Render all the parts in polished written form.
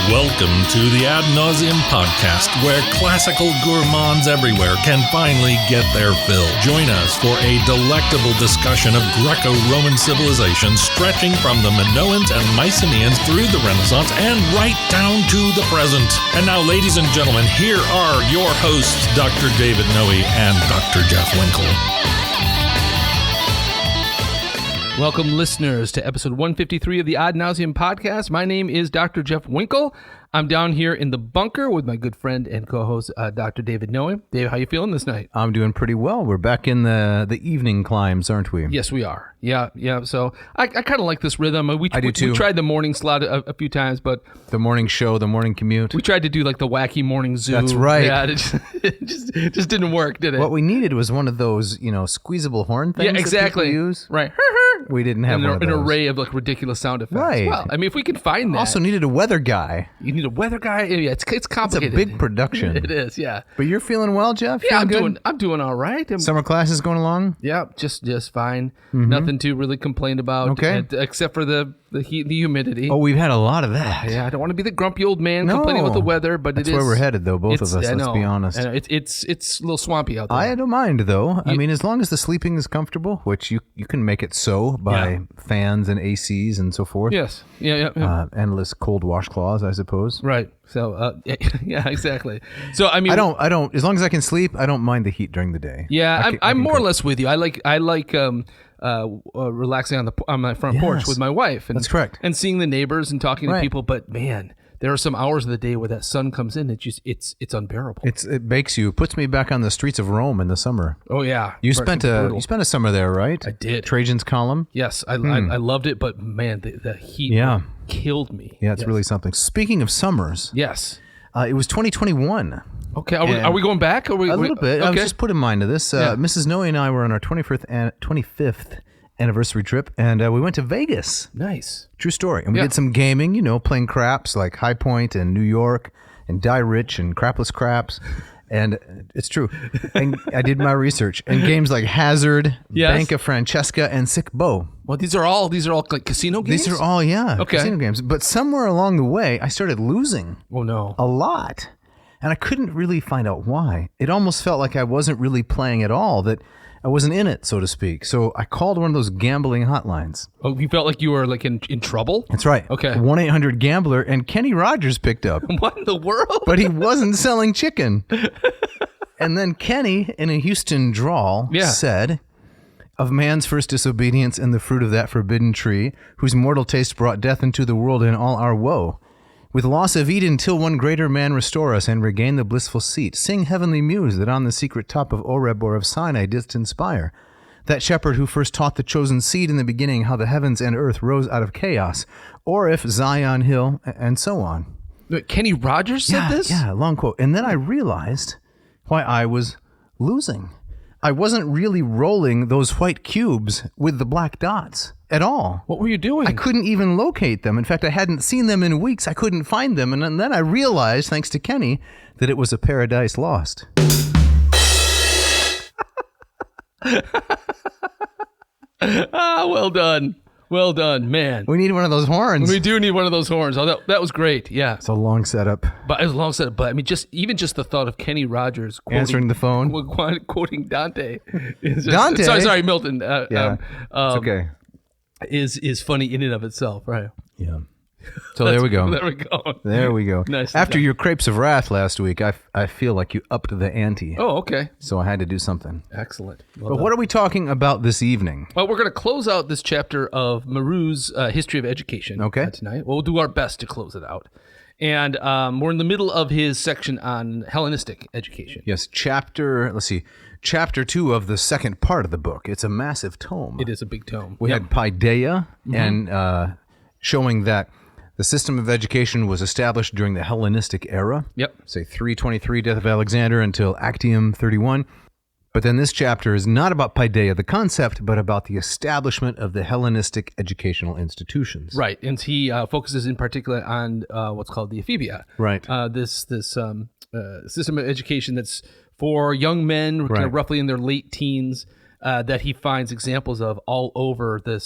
Welcome to the Ad Nauseam podcast, where classical gourmands everywhere can finally get their fill. Join us for a delectable discussion of Greco-Roman civilization stretching from the Minoans and Mycenaeans through the Renaissance and right down to the present. And now, ladies and gentlemen, here are your hosts, Dr. David Noe and Dr. Jeff Winkle. Welcome, listeners, to episode 153 of the Ad Nauseam podcast. My name is Dr. Jeff Winkle. I'm down here in the bunker with my good friend and co-host, Dr. David Noe. Dave, how you feeling this night? I'm doing pretty well. We're back in the evening climbs, aren't we? Yes, we are. Yeah. So I kind of like this rhythm. I do too. We tried the morning slot a few times, but the morning show, the morning commute. we tried to do like the wacky morning zoo. That's right. Yeah, it just didn't work, did it? What we needed was one of those, squeezable horn things. Yeah, exactly. That people use. Right. We didn't have one of those. An array of like ridiculous sound effects. Right. Well, I mean, if we can find that. Also needed a weather guy. You need a weather guy. Yeah, it's complicated. It's a big production. It is, yeah. But you're feeling well, Jeff? Yeah, Feeling I'm doing all right. Summer classes going along? Yeah, just fine. Nothing to really complain about. Okay. Except for the heat, the humidity. Oh, we've had a lot of that. Yeah, I don't want to be the grumpy old man complaining about the weather, but that's where we're headed, though, both of us, let's be honest. It's a little swampy out there. I don't mind, though. I mean, as long as the sleeping is comfortable, which you can make it so by fans and ACs and so forth. Yes. Yeah. Endless cold washcloths, I suppose. Right. So, yeah, exactly. So, I mean, I don't. As long as I can sleep, I don't mind the heat during the day. Yeah, I'm more or less with you. I like relaxing on my front porch with my wife. And, that's correct. And seeing the neighbors and talking to people. But man, there are some hours of the day where that sun comes in. It's unbearable. It bakes you. It puts me back on the streets of Rome in the summer. Oh yeah, you spent a summer there, right? I did. Trajan's Column. Yes, I loved it. But man, the heat killed me. Yeah, it's really something. Speaking of summers, yes, it was 2021. Okay, are we going back? A little bit. Okay. I was just putting mind to this. Mrs. Noe and I were on our 25th anniversary trip, and we went to Vegas. Nice. True story. And we did some gaming, playing craps like High Point and New York and Die Rich and Crapless Craps. And it's true. And I did my research. And games like Hazard, Banca Francesca, and Sick Bow. Well, these are all like casino games? These are all, casino games. But somewhere along the way, I started losing. Oh, no. A lot. And I couldn't really find out why. It almost felt like I wasn't really playing at all, that I wasn't in it, so to speak. So I called one of those gambling hotlines. Oh, you felt like you were like in trouble? That's right. Okay. 1-800-GAMBLER, and Kenny Rogers picked up. What in the world? But he wasn't selling chicken. And then Kenny, in a Houston drawl, said, "Of man's first disobedience and the fruit of that forbidden tree, whose mortal taste brought death into the world and all our woe. With loss of Eden, till one greater man restore us and regain the blissful seat. Sing heavenly muse that on the secret top of Oreb or of Sinai didst inspire. That shepherd who first taught the chosen seed in the beginning how the heavens and earth rose out of chaos. Or if Zion Hill, and so on." Kenny Rogers said this? Yeah, long quote. And then I realized why I was losing. I wasn't really rolling those white cubes with the black dots at all. What were you doing? I couldn't even locate them. In fact, I hadn't seen them in weeks. I couldn't find them. And then I realized, thanks to Kenny, that it was a paradise lost. Well done. Well done, man. We need one of those horns. We do need one of those horns. Oh, that was great. Yeah. It's a long setup. But it was a long setup. But I mean, just the thought of Kenny Rogers answering the phone, quoting Dante. Dante. Sorry, Milton. It's okay. Is funny in and of itself, right? Yeah. So there we go. There we go. Nice. After your Crepes of Wrath last week, I feel like you upped the ante. Oh, okay. So I had to do something. Excellent. But what are we talking about this evening? Well, we're going to close out this chapter of Marrou's History of Education tonight. We'll do our best to close it out. And we're in the middle of his section on Hellenistic education. Yes, chapter 2 of the second part of the book. It's a massive tome. It is a big tome. We had Paideia, and showing that the system of education was established during the Hellenistic era. Yep. Say 323, death of Alexander, until Actium 31. But then this chapter is not about Paideia, the concept, but about the establishment of the Hellenistic educational institutions. Right, and he focuses in particular on what's called the ephebia. Right. This system of education that's for young men, kind of roughly in their late teens, that he finds examples of all over the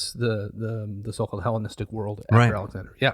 so-called Hellenistic world after Alexander. Yeah.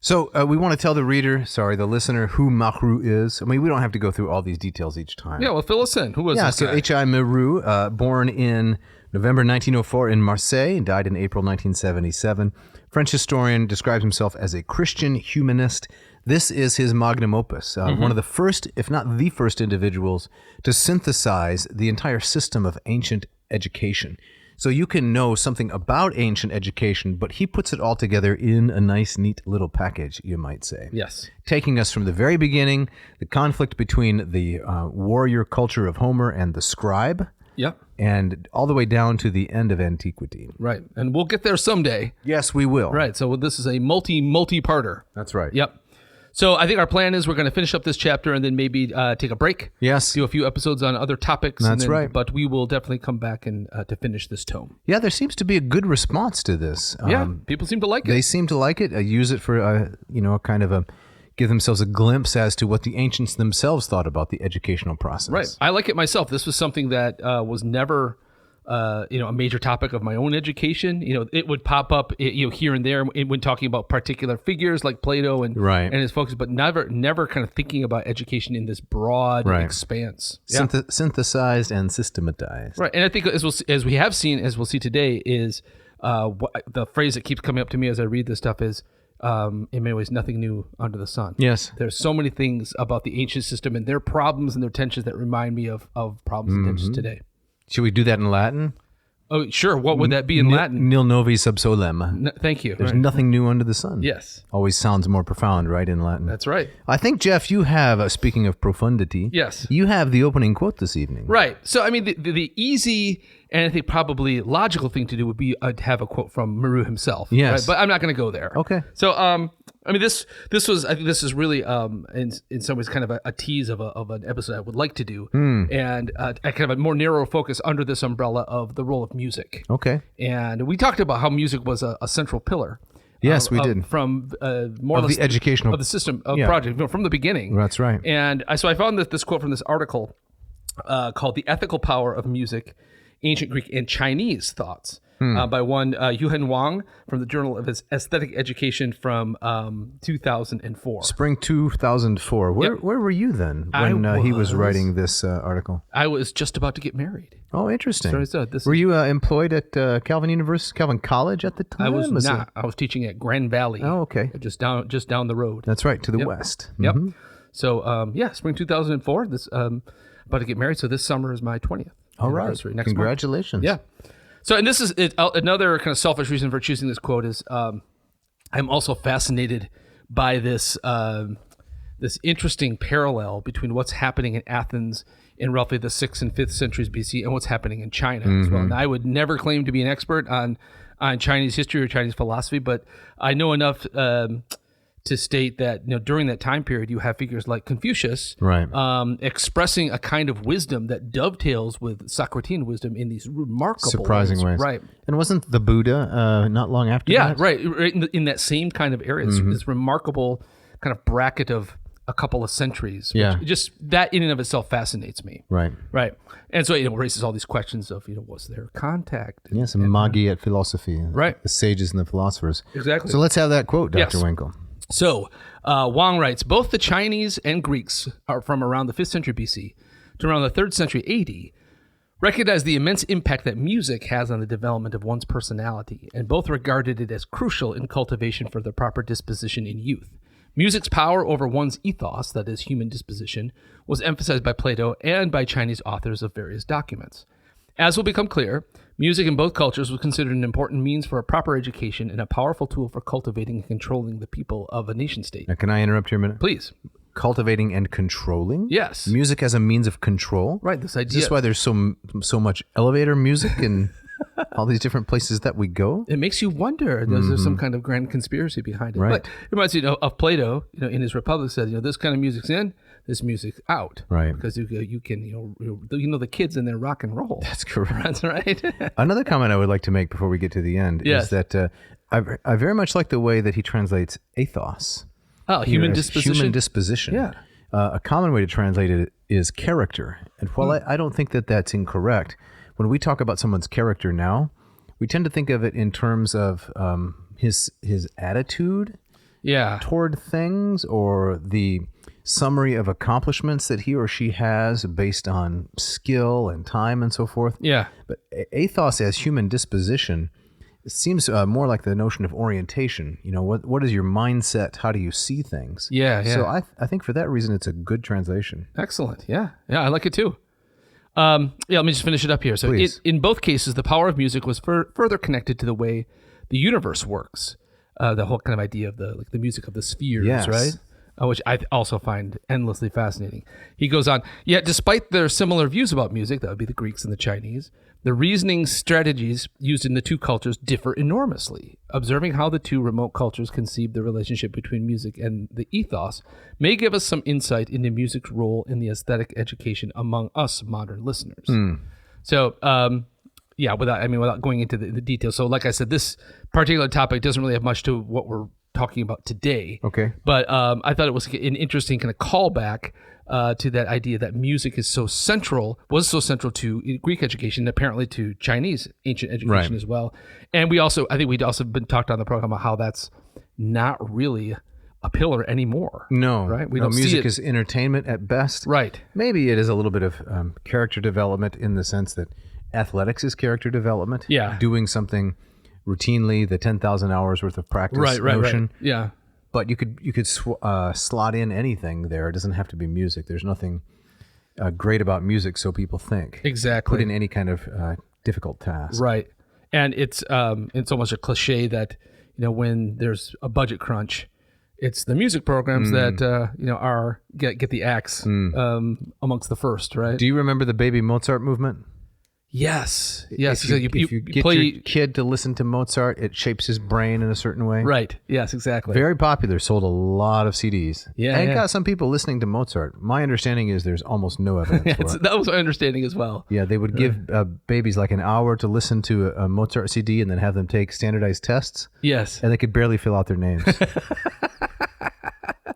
So we want to tell the listener, who Marrou is. I mean, we don't have to go through all these details each time. Yeah, well, fill us in. Who was this guy? H.I. Marrou, born in November 1904 in Marseille, and died in April 1977. French historian, describes himself as a Christian humanist. This is his magnum opus, one of the first, if not the first individuals to synthesize the entire system of ancient education. So you can know something about ancient education, but he puts it all together in a nice, neat little package, you might say. Yes. Taking us from the very beginning, the conflict between the warrior culture of Homer and the scribe. Yep. And all the way down to the end of Antiquity. Right. And we'll get there someday. Yes, we will. Right. So this is a multi-parter. That's right. Yep. So I think our plan is we're going to finish up this chapter and then maybe take a break. Yes. Do a few episodes on other topics. That's right. But we will definitely come back and to finish this tome. Yeah, there seems to be a good response to this. People seem to like it. They seem to like it. Use it for, give themselves a glimpse as to what the ancients themselves thought about the educational process. Right. I like it myself. This was something that was never... a major topic of my own education. It would pop up, here and there when talking about particular figures like Plato and his focus, but never kind of thinking about education in this broad expanse. Yeah. Synthesized and systematized. Right, and I think as we'll see today, is the phrase that keeps coming up to me as I read this stuff is, in many ways, nothing new under the sun. Yes. There's so many things about the ancient system and their problems and their tensions that remind me of problems and tensions today. Should we do that in Latin? Oh, sure. What would that be in Latin? Nil novi sub solem. Thank you. There's nothing new under the sun. Yes. Always sounds more profound, right, in Latin? That's right. I think, Jeff, you have, speaking of profundity, yes, you have the opening quote this evening. Right. So, I mean, the easy and I think probably logical thing to do would be have a quote from Marrou himself. Yes. Right? But I'm not going to go there. Okay. So, I mean, this is really in some ways kind of a tease of an episode I would like to do, and a kind of a more narrow focus under this umbrella of the role of music. Okay. And we talked about how music was a central pillar. Yes, we did. From more or less the educational of the system of project from the beginning. That's right. And so I found this quote from this article called "The Ethical Power of Music: Ancient Greek and Chinese Thoughts." By one Yuhen Wang from the Journal of His Aesthetic Education from 2004. Spring 2004. Where were you then when he was writing this article? I was just about to get married. Oh, interesting. So were you employed at Calvin College at the time? I was not. I was teaching at Grand Valley. Oh, okay. Just down the road. That's right, to the west. Yep. So spring 2004. This about to get married. So this summer is my 20th. All right. Next Congratulations. Month. Yeah. So, and this is another kind of selfish reason for choosing this quote is I'm also fascinated by this interesting parallel between what's happening in Athens in roughly the 6th and 5th centuries BC and what's happening in China as well. And I would never claim to be an expert on Chinese history or Chinese philosophy, but I know enough to state that during that time period you have figures like Confucius expressing a kind of wisdom that dovetails with Socratean wisdom in these remarkable surprising ways. Right. And wasn't the Buddha not long after that? Yeah, right in that same kind of area. This remarkable kind of bracket of a couple of centuries. Just that in and of itself fascinates me. Right. And so it raises all these questions of was there contact? Yes, magi at philosophy. Right. The sages and the philosophers. Exactly. So let's have that quote, Dr. Winkle. So, Wang writes, both the Chinese and Greeks are from around the 5th century BC to around the 3rd century AD, recognize the immense impact that music has on the development of one's personality, and both regarded it as crucial in cultivation for the proper disposition in youth. Music's power over one's ethos, that is, human disposition, was emphasized by Plato and by Chinese authors of various documents. As will become clear, music in both cultures was considered an important means for a proper education and a powerful tool for cultivating and controlling the people of a nation-state. Now, can I interrupt here a minute? Please. Cultivating and controlling? Yes. Music as a means of control? Right, this idea. Is this why there's so much elevator music in all these different places that we go? It makes you wonder. There's some kind of grand conspiracy behind it. Right. But it reminds you of Plato, in his Republic said, this kind of music's in, this music's out. Right. Because you can, the kids in their rock and roll. That's correct. That's right. Another comment I would like to make before we get to the end is that I very much like the way that he translates ethos. Oh, human disposition. Human disposition. Yeah. A common way to translate it is character. And while I don't think that that's incorrect, when we talk about someone's character now, we tend to think of it in terms of his attitude, toward things, or the summary of accomplishments that he or she has based on skill and time and so forth. Yeah. But ethos as human disposition seems more like the notion of orientation. What is your mindset? How do you see things? Yeah. So I think for that reason, it's a good translation. Excellent. Yeah. I like it too. Let me just finish it up here. So in both cases, the power of music was further connected to the way the universe works. The whole kind of idea of the music of the spheres, right? Which I also find endlessly fascinating. He goes on, yet despite their similar views about music, that would be the Greeks and the Chinese, the reasoning strategies used in the two cultures differ enormously. Observing how the two remote cultures conceive the relationship between music and the ethos may give us some insight into music's role in the aesthetic education among us modern listeners. So, without going into the details. So like I said, this particular topic doesn't really have much to what we're talking about today. Okay. But I thought it was an interesting kind of callback to that idea that music was so central to Greek education, and apparently to Chinese ancient education as well. And I think we'd also been talked on the program about how that's not really a pillar anymore. No. Right? Music is entertainment at best. Right. Maybe it is a little bit of character development in the sense that athletics is character development. Yeah. Doing something routinely, the 10,000 hours worth of practice notion. Right. Yeah. But you could slot in anything there. It doesn't have to be music. There's nothing great about music, so people think. Exactly. Put in any kind of difficult task. Right. And it's almost a cliche that when there's a budget crunch, it's the music programs that get the axe amongst the first, right? Do you remember the Baby Mozart movement? Yes. If you get your kid to listen to Mozart, it shapes his brain in a certain way. Right. Yes, exactly. Very popular. Sold a lot of CDs. Yeah. And got some people listening to Mozart. My understanding is there's almost no evidence for it. That was my understanding as well. Yeah, they would give babies like an hour to listen to a Mozart CD and then have them take standardized tests. Yes. And they could barely fill out their names.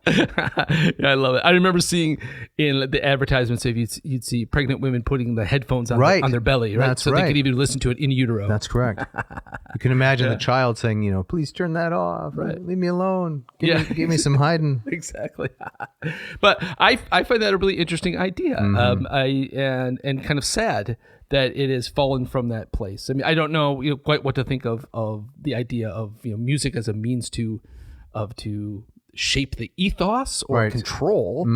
Yeah, I love it. I remember seeing in the advertisements, if you'd see pregnant women putting the headphones on, on their belly, right? That's so they could even listen to it in utero. That's correct. You can imagine the child saying, please turn that off. Right. Leave me alone. Give me some Haydn. Exactly. But I find that a really interesting idea. And kind of sad that it has fallen from that place. I mean, I don't know quite what to think of the idea of music as a means to shape the ethos or control.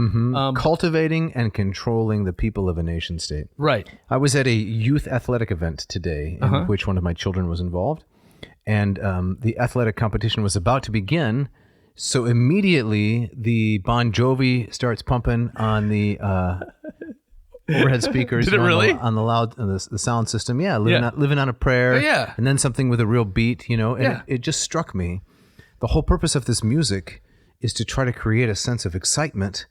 Cultivating and controlling the people of a nation state. Right. I was at a youth athletic event today in which one of my children was involved. And the athletic competition was about to begin. So immediately the Bon Jovi starts pumping on the overhead speakers. Did it really? On the sound system. Yeah, living on a prayer. Oh, yeah. And then something with a real beat, and it just struck me. The whole purpose of this music is to try to create a sense of excitement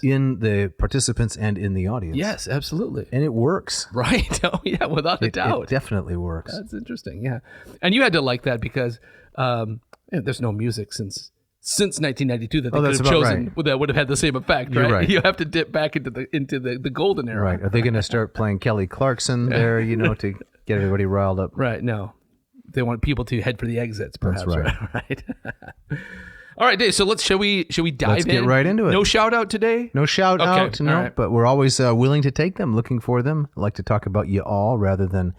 in the participants and in the audience. Yes, absolutely. And it works. Right. Oh, yeah, without a doubt. It definitely works. That's interesting, yeah. And you had to like that because there's no music since 1992 that they could have chosen that would have had the same effect, right? Right. You have to dip back into the golden era. Right. Are they going to start playing Kelly Clarkson there, to get everybody riled up? Right, no. They want people to head for the exits, perhaps. That's right. All right, Dave. So shall we dive in? Let's get right into it. No shout out today? No shout out, no. Right. But we're always willing to take them, looking for them. I like to talk about you all rather than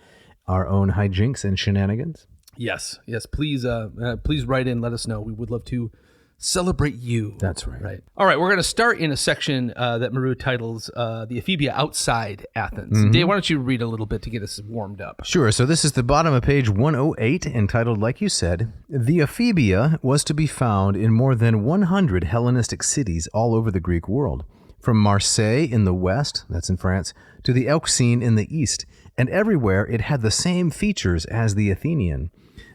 our own hijinks and shenanigans. Yes. Please write in. Let us know. We would love to celebrate you. That's right. Right. All right. We're going to start in a section that Marrou titles the ephebia outside Athens. Dave, why don't you read a little bit to get us warmed up? Sure. So this is the bottom of page 108, entitled, like you said, "The ephebia was to be found in more than 100 Hellenistic cities all over the Greek world, from Marseille in the west, that's in France, to the Euxine in the east, and everywhere it had the same features as the Athenian.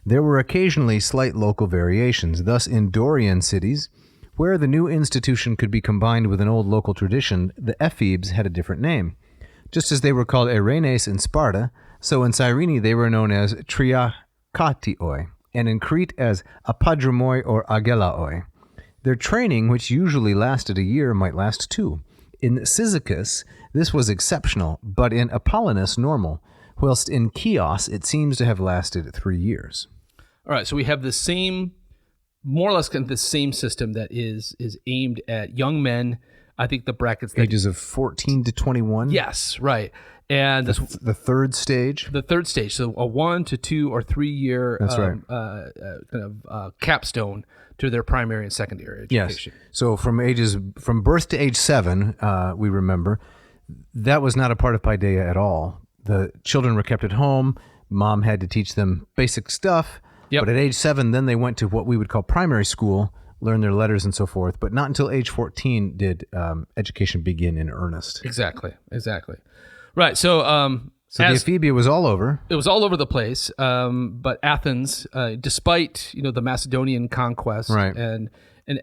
There were occasionally slight local variations. Thus, in Dorian cities, where the new institution could be combined with an old local tradition, the ephebes had a different name. Just as they were called Erenes in Sparta, so in Cyrene they were known as Triakatioi, and in Crete as Apadromoi or Agelaoi. Their training, which usually lasted a year, might last 2. In Cyzicus, this was exceptional, but in Apollonus, normal, whilst in Chios it seems to have lasted 3 years." All right, so we have the same more or less kind of the same system that is aimed at young men. I think the brackets ages of 14 to 21. Yes, right. And the third stage. The third stage, so a 1 to 2 or 3 year kind of capstone to their primary and secondary education. Yes. So from birth to age 7, we remember, that was not a part of Paideia at all. The children were kept at home. Mom had to teach them basic stuff. Yep. But at age 7, then they went to what we would call primary school, learn their letters and so forth. But not until age 14 did education begin in earnest. Exactly. Right. So the ephebia was all over. It was all over the place. But Athens, despite the Macedonian conquest, right. and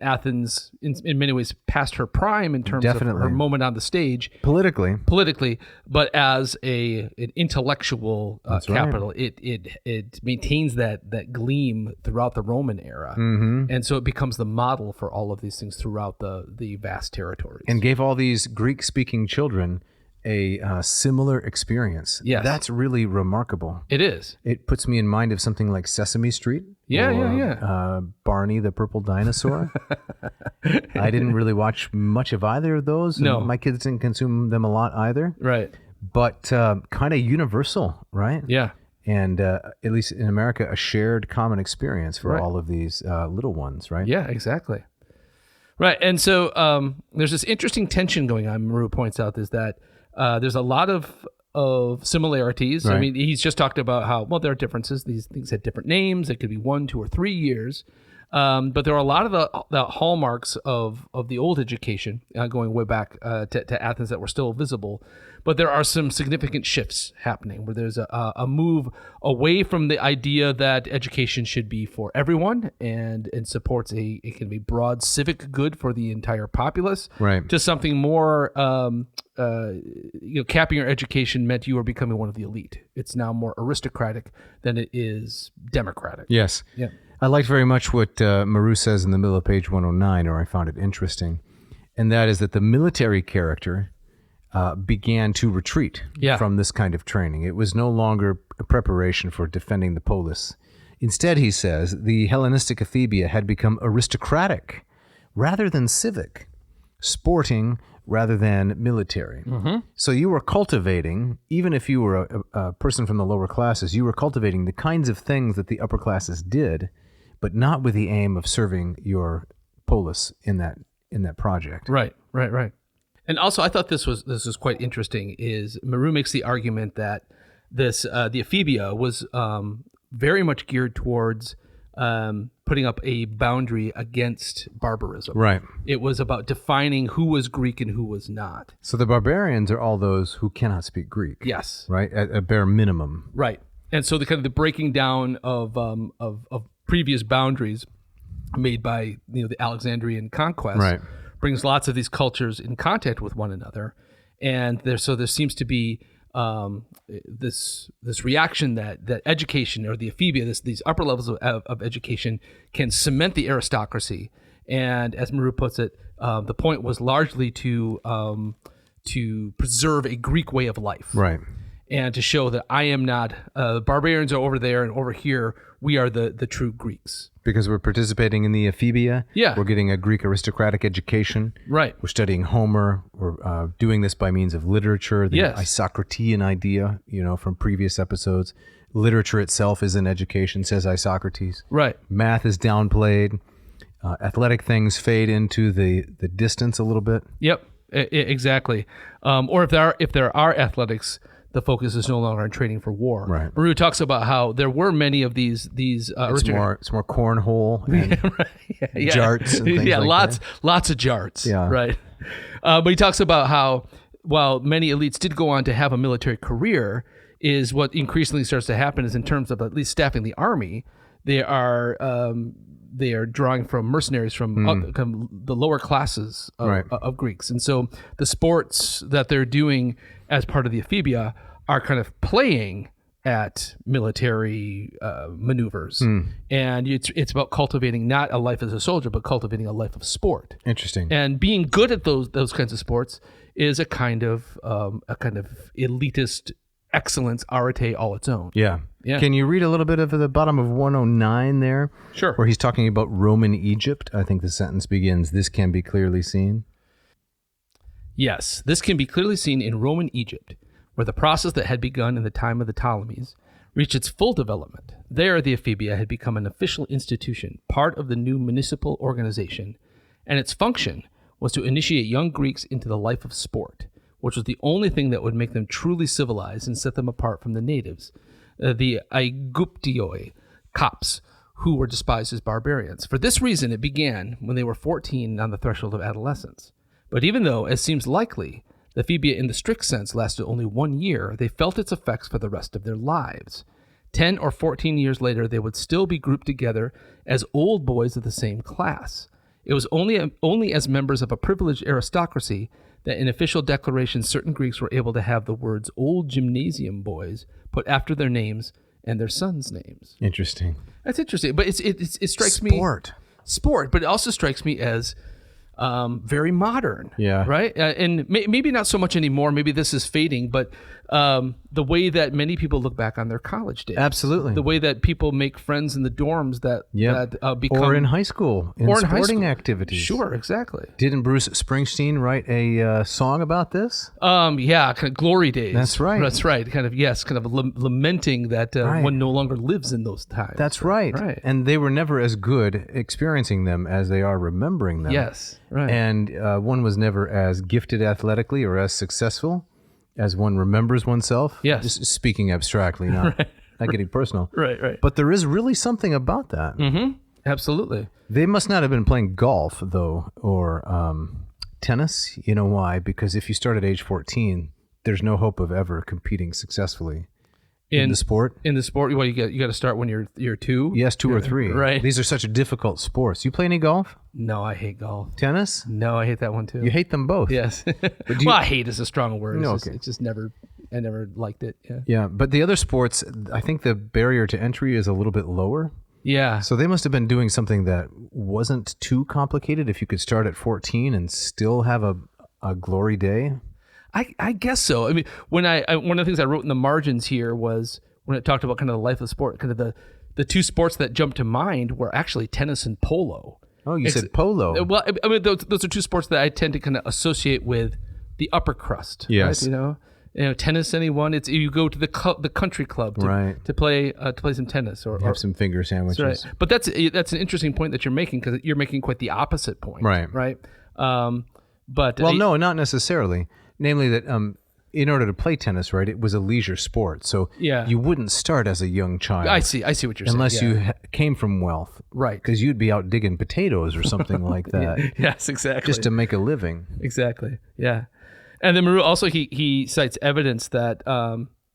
Athens in many ways past her prime in terms Definitely. of her moment on the stage politically, but as an intellectual capital, right. it maintains that gleam throughout the Roman era, mm-hmm. and so it becomes the model for all of these things throughout the vast territories, and gave all these Greek-speaking children a similar experience. Yes. That's really remarkable. It is. It puts me in mind of something like Sesame Street. Yeah. Barney the Purple Dinosaur. I didn't really watch much of either of those. No. My kids didn't consume them a lot either. Right. But kind of universal, right? Yeah. And at least in America, a shared common experience for right. all of these little ones, right? Yeah, exactly. Right. And so there's this interesting tension going on, Marrou points out, is that there's a lot of similarities. Right. I mean, he's just talked about how, there are differences. These things had different names. It could be 1, 2, or 3 years. But there are a lot of the hallmarks of the old education going way back to Athens that were still visible. But there are some significant shifts happening where there's a move away from the idea that education should be for everyone and supports it can be broad civic good for the entire populace, right. to something more capping your education meant you were becoming one of the elite. It's now more aristocratic than it is democratic. Yes. Yeah. I liked very much what Marrou says in the middle of page 109, or I found it interesting, and that is that the military character began to retreat from this kind of training. It was no longer a preparation for defending the polis. Instead, he says, the Hellenistic ephebia had become aristocratic rather than civic, sporting rather than military. Mm-hmm. So you were cultivating, even if you were a person from the lower classes, you were cultivating the kinds of things that the upper classes did, but not with the aim of serving your polis in that project. Right. And also, I thought this was quite interesting. Is Marrou makes the argument that the ephebia was very much geared towards putting up a boundary against barbarism. Right. It was about defining who was Greek and who was not. So the barbarians are all those who cannot speak Greek. Yes. Right. At a bare minimum. Right. And so the kind of the breaking down of previous boundaries made by the Alexandrian conquest. Right. Brings lots of these cultures in contact with one another, and there seems to be this reaction that education, or the ephebia, these upper levels of education, can cement the aristocracy. And as Marrou puts it, the point was largely to preserve a Greek way of life, right, and to show that I am not barbarians are over there, and over here we are the true Greeks. Because we're participating in the ephebia. Yeah. We're getting a Greek aristocratic education. Right. We're studying Homer. We're doing this by means of literature, the Isocratean idea, from previous episodes. Literature itself is an education, says Isocrates. Right. Math is downplayed. Athletic things fade into the distance a little bit. Yep, exactly. Or if there are athletics, the focus is no longer on training for war. Right. Marrou talks about how there were many of these. It's more cornhole and jarts and things lots of jarts. Yeah. Right. But he talks about how while many elites did go on to have a military career, is what increasingly starts to happen is in terms of at least staffing the army, they are drawing from mercenaries from the lower classes of Greeks. And so the sports that they're doing as part of the ephebia are kind of playing at military maneuvers. And it's about cultivating not a life as a soldier, but cultivating a life of sport. Interesting. And being good at those kinds of sports is a kind of elitist excellence, arete all its own. Yeah. Can you read a little bit of the bottom of 109 there? Sure. Where he's talking about Roman Egypt. I think the sentence begins, "This can be clearly seen." Yes, this can be clearly seen in Roman Egypt, where the process that had begun in the time of the Ptolemies reached its full development. There, the ephebia had become an official institution, part of the new municipal organization, and its function was to initiate young Greeks into the life of sport, which was the only thing that would make them truly civilized and set them apart from the natives, the Aegyptioi, Copts, who were despised as barbarians. For this reason, it began when they were 14 on the threshold of adolescence. But even though, as seems likely, the ephebia in the strict sense lasted only 1 year, they felt its effects for the rest of their lives. 10 or 14 years later, they would still be grouped together as old boys of the same class. It was only as members of a privileged aristocracy that in official declarations certain Greeks were able to have the words "old gymnasium boys" put after their names and their sons' names. Interesting. That's interesting, but it strikes me... Sport, but it also strikes me as very modern. Yeah. Right? And maybe not so much anymore. Maybe this is fading, but the way that many people look back on their college days. Absolutely. The way that people make friends in the dorms that become... Or in high school, in sporting activities. Sure, exactly. Didn't Bruce Springsteen write a song about this? Yeah, kind of glory days. That's right. That's right. Kind of lamenting that one no longer lives in those times. That's right. Right. And they were never as good experiencing them as they are remembering them. Yes, right. And one was never as gifted athletically or as successful as one remembers oneself. Yes. Just speaking abstractly, not getting personal. Right. But there is really something about that. Mm-hmm. Absolutely. They must not have been playing golf, though, or tennis. You know why? Because if you start at age 14, there's no hope of ever competing successfully. In the sport? In the sport, well, you got to start when you're 2. Yes, 2 or 3. Right. These are such difficult sports. You play any golf? No, I hate golf. Tennis? No, I hate that one too. You hate them both? Yes. Well, hate is a strong word. No, it's just never, I never liked it. Yeah. Yeah, but the other sports, I think the barrier to entry is a little bit lower. Yeah. So they must have been doing something that wasn't too complicated if you could start at 14 and still have a glory day. I guess so. I mean, when I one of the things I wrote in the margins here was when it talked about kind of the life of the sport, kind of the two sports that jumped to mind were actually tennis and polo. Oh, you said polo. Well, I mean, those are two sports that I tend to kind of associate with the upper crust. Yes. Right? You know, tennis. Anyone? It's you go to the country club to play some tennis or have some finger sandwiches. Right. But that's an interesting point that you're making, because you're making quite the opposite point. Right. Right. But no, not necessarily. Namely that in order to play tennis, right, it was a leisure sport. So you wouldn't start as a young child. I see what you're saying. Unless you came from wealth. Right. Because you'd be out digging potatoes or something like that. Yes, exactly. Just to make a living. Exactly. Yeah. And then Marrou also, he cites evidence that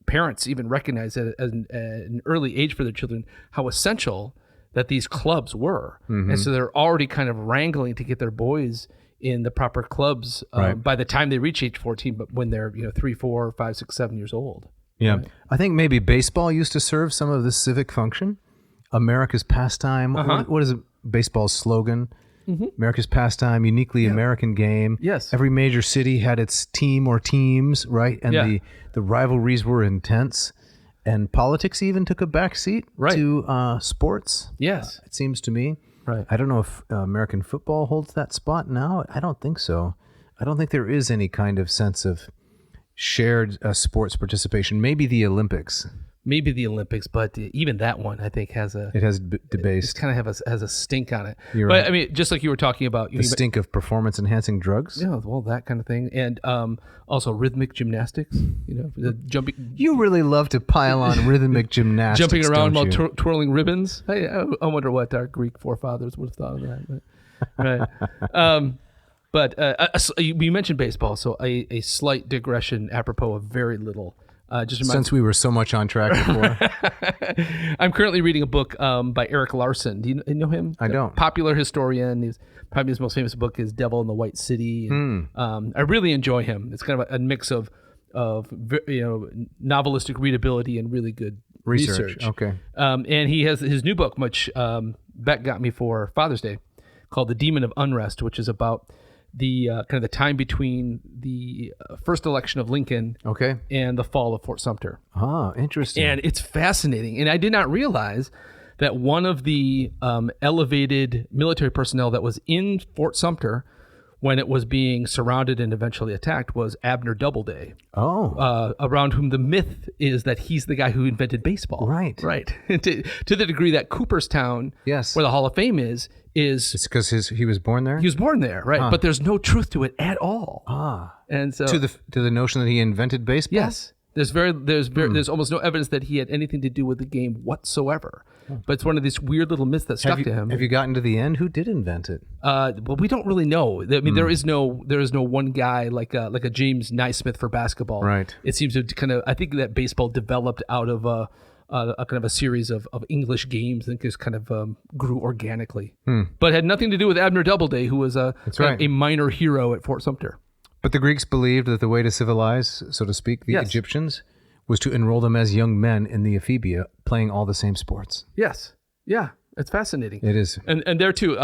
parents even recognize at an early age for their children how essential that these clubs were. Mm-hmm. And so they're already kind of wrangling to get their boys in the proper clubs by the time they reach age 14, but when they're 3, 4, 5, 6, 7 years old. Yeah. Right? I think maybe baseball used to serve some of this civic function. America's pastime. What is baseball's slogan? Mm-hmm. America's pastime, uniquely American game. Yes. Every major city had its team or teams, right? And the rivalries were intense. And politics even took a backseat to sports. Yes. It seems to me. Right. I don't know if American football holds that spot now. I don't think so. I don't think there is any kind of sense of shared sports participation. Maybe the Olympics. But even that one, I think, has debased. It kind of has a stink on it. You're but right. I mean, just like you were talking about the stink of performance-enhancing drugs. Yeah, well, that kind of thing, and also rhythmic gymnastics. The jumping. You really love to pile on rhythmic gymnastics, jumping around while don't you? twirling ribbons. Hey, I wonder what our Greek forefathers would have thought of that. Right. But you mentioned baseball, so a slight digression apropos of very little. Since we were so much on track before. I'm currently reading a book by Eric Larson. Do you know him? I don't. Popular historian. Probably his most famous book is Devil in the White City. And, I really enjoy him. It's kind of a mix of novelistic readability and really good research. Okay. And he has his new book, which Beck got me for Father's Day, called The Demon of Unrest, which is about the kind of the time between the first election of Lincoln and the fall of Fort Sumter. Ah, interesting. And it's fascinating. And I did not realize that one of the elevated military personnel that was in Fort Sumter when it was being surrounded and eventually attacked was Abner Doubleday. Oh. Around whom the myth is that he's the guy who invented baseball. Right. Right. to the degree that Cooperstown, yes, where the Hall of Fame is it's because he was born there? He was born there, right. But there's no truth to it at all. And so to the notion that he invented baseball? Yes. There's almost no evidence that he had anything to do with the game whatsoever. But it's one of these weird little myths that stuck to him. Have you gotten to the end? Who did invent it? Well, we don't really know. I mean, there is no one guy like a James Naismith for basketball. Right. It seems to kind of, I think that baseball developed out of a kind of a series of English games and just kind of grew organically. But had nothing to do with Abner Doubleday, who was a minor hero at Fort Sumter. But the Greeks believed that the way to civilize, so to speak, the Egyptians was to enroll them as young men in the ephebia, playing all the same sports. Yes. Yeah. It's fascinating. It is. And there too,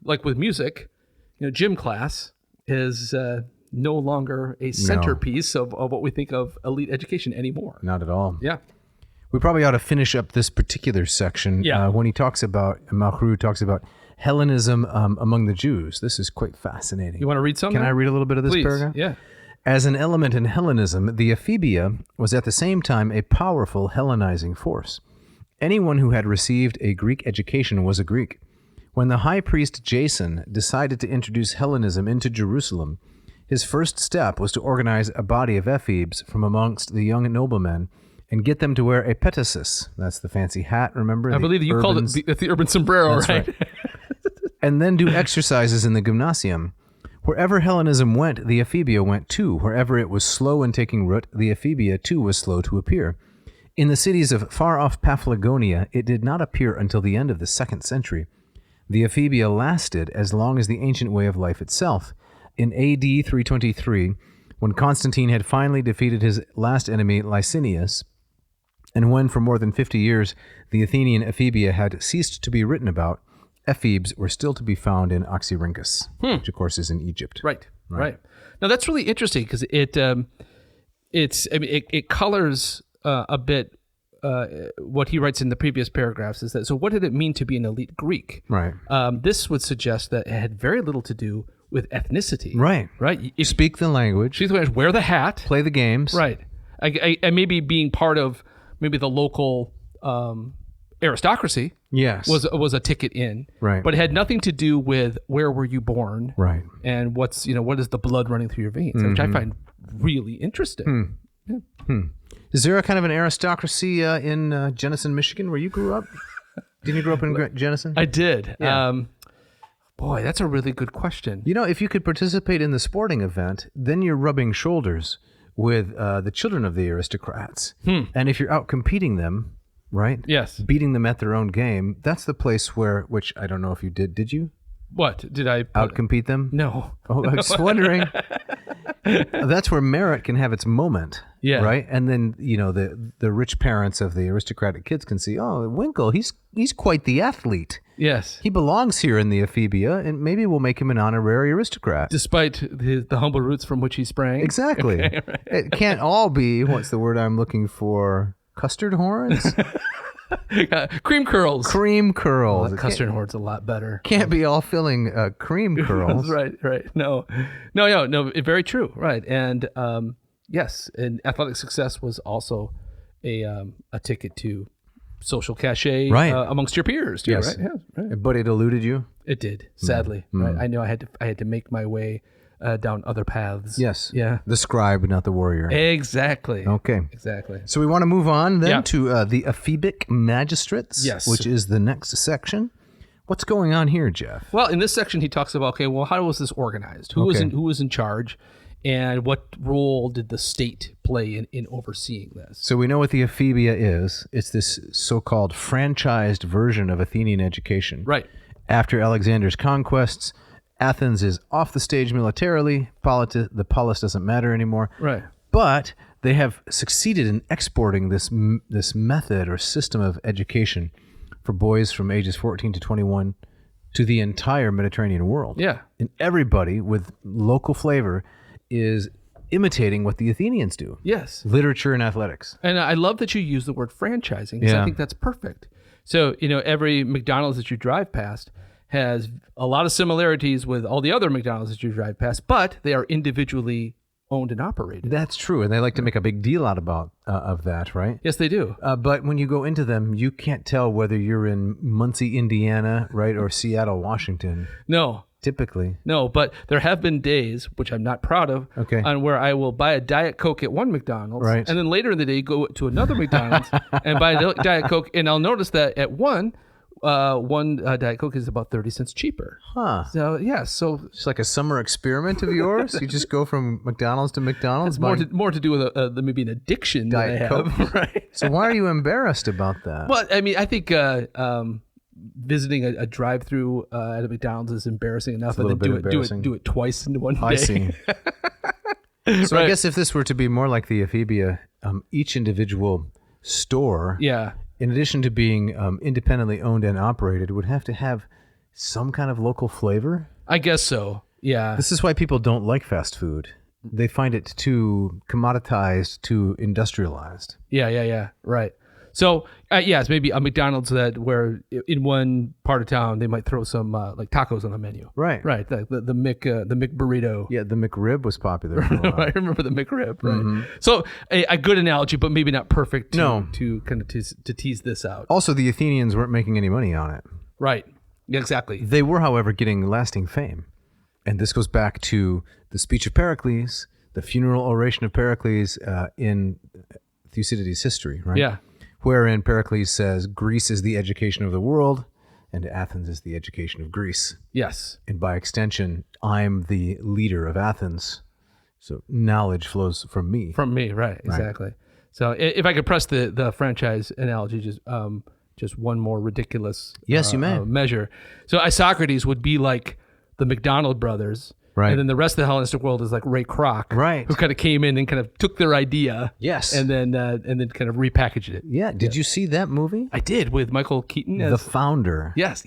like with music, gym class is no longer a centerpiece of what we think of elite education anymore. Not at all. Yeah. We probably ought to finish up this particular section when he talks about, Marrou talks about Hellenism among the Jews. This is quite fascinating. You want to read something? Can I read a little bit of this paragraph? Yeah. As an element in Hellenism, the ephebia was at the same time a powerful Hellenizing force. Anyone who had received a Greek education was a Greek. When the high priest Jason decided to introduce Hellenism into Jerusalem, his first step was to organize a body of ephebes from amongst the young noblemen and get them to wear a petasis. That's the fancy hat, remember? I believe you called it the urban sombrero, right? And then do exercises in the gymnasium. Wherever Hellenism went, the ephebia went too. Wherever it was slow in taking root, the ephebia too was slow to appear. In the cities of far-off Paphlagonia, it did not appear until the end of the 2nd century. The ephebia lasted as long as the ancient way of life itself. In AD 323, when Constantine had finally defeated his last enemy, Licinius, and when for more than 50 years the Athenian ephebia had ceased to be written about, ephebes were still to be found in Oxyrhynchus, which of course is in Egypt. Right. Now that's really interesting because it colors a bit what he writes in the previous paragraphs. Is that so? What did it mean to be an elite Greek? Right. This would suggest that it had very little to do with ethnicity. Right. You speak the language. Wear the hat. Play the games. Right. And maybe being part of maybe the local aristocracy. Yes. Was a ticket in. Right. But it had nothing to do with where were you born. Right. And what is the blood running through your veins, which I find really interesting. Is there a kind of an aristocracy in Jenison, Michigan, where you grew up? Didn't you grow up in Jenison? I did. Yeah. Boy, that's a really good question. If you could participate in the sporting event, then you're rubbing shoulders with the children of the aristocrats. And if you're out competing them, right? Yes. Beating them at their own game, that's the place which I don't know if you did. Did you? What? Did I out-compete them? No. Oh, I was wondering. That's where merit can have its moment. Yeah. Right? And then, the rich parents of the aristocratic kids can see, oh, Winkle, he's quite the athlete. Yes. He belongs here in the ephebia, and maybe we'll make him an honorary aristocrat. Despite the humble roots from which he sprang. Exactly. Okay, right. It can't all be, what's the word I'm looking for? Custard horns? Cream curls. Cream curls. Well, custard horns a lot better. Can't be all filling cream curls. Right. No. Very true. Right. And yes, and athletic success was also a ticket to social cachet amongst your peers too. Yes. Right. Yeah. Right. But it eluded you. It did, sadly. Right. I know I had to make my way down other paths. Yes. Yeah. The scribe, not the warrior. Exactly. Okay. Exactly. So we want to move on then to the ephebic magistrates, which is the next section. What's going on here, Jeff? Well, in this section, he talks about, how was this organized? Who was in charge? And what role did the state play in overseeing this? So we know what the ephebia is. It's this so-called franchised version of Athenian education. Right. After Alexander's conquests, Athens is off the stage militarily. The polis doesn't matter anymore. Right. But they have succeeded in exporting this method or system of education for boys from ages 14 to 21 to the entire Mediterranean world. Yeah. And everybody with local flavor is imitating what the Athenians do. Yes. Literature and athletics. And I love that you use the word franchising, because I think that's perfect. So, every McDonald's that you drive past has a lot of similarities with all the other McDonald's that you drive past, but they are individually owned and operated. That's true. And they like to make a big deal out of that, right? Yes, they do. But when you go into them, you can't tell whether you're in Muncie, Indiana, right, or Seattle, Washington. No. Typically. No, but there have been days, which I'm not proud of, on where I will buy a Diet Coke at one McDonald's, right, and then later in the day go to another McDonald's and buy a Diet Coke, and I'll notice that at one Diet Coke is about 30 cents cheaper. Huh. So, yeah. So it's like a summer experiment of yours? You just go from McDonald's to McDonald's? It's more to do with maybe an addiction Diet that I have. Coke. Right. So why are you embarrassed about that? Well, I mean, I think visiting a drive-through at a McDonald's is embarrassing enough, and then do it twice in one day. I see. So I guess if this were to be more like the ephebia, each individual store, in addition to being independently owned and operated, would have to have some kind of local flavor. I guess so. Yeah. This is why people don't like fast food. They find it too commoditized, too industrialized. Yeah. Right. So, it's maybe a McDonald's where in one part of town they might throw some like tacos on the menu. Right. The Mc burrito. Yeah, the McRib was popular for a while. I remember the McRib. Right. Mm-hmm. So a good analogy, but maybe not perfect to kind of to tease this out. Also, the Athenians weren't making any money on it. Right. Yeah, exactly. They were, however, getting lasting fame. And this goes back to the speech of Pericles, the funeral oration of Pericles in Thucydides' history, right? Yeah. Wherein Pericles says Greece is the education of the world and Athens is the education of Greece. Yes. And by extension, I'm the leader of Athens. So knowledge flows from me. From me, right, exactly. So if I could press the franchise analogy, just one more ridiculous yes, you may. Measure. So Isocrates would be like the McDonald brothers. Right. And then the rest of the Hellenistic world is like Ray Kroc, right, who kind of came in and kind of took their idea, yes, and then kind of repackaged it. Yeah. Did you see that movie? I did, with Michael Keaton as the founder. Yes.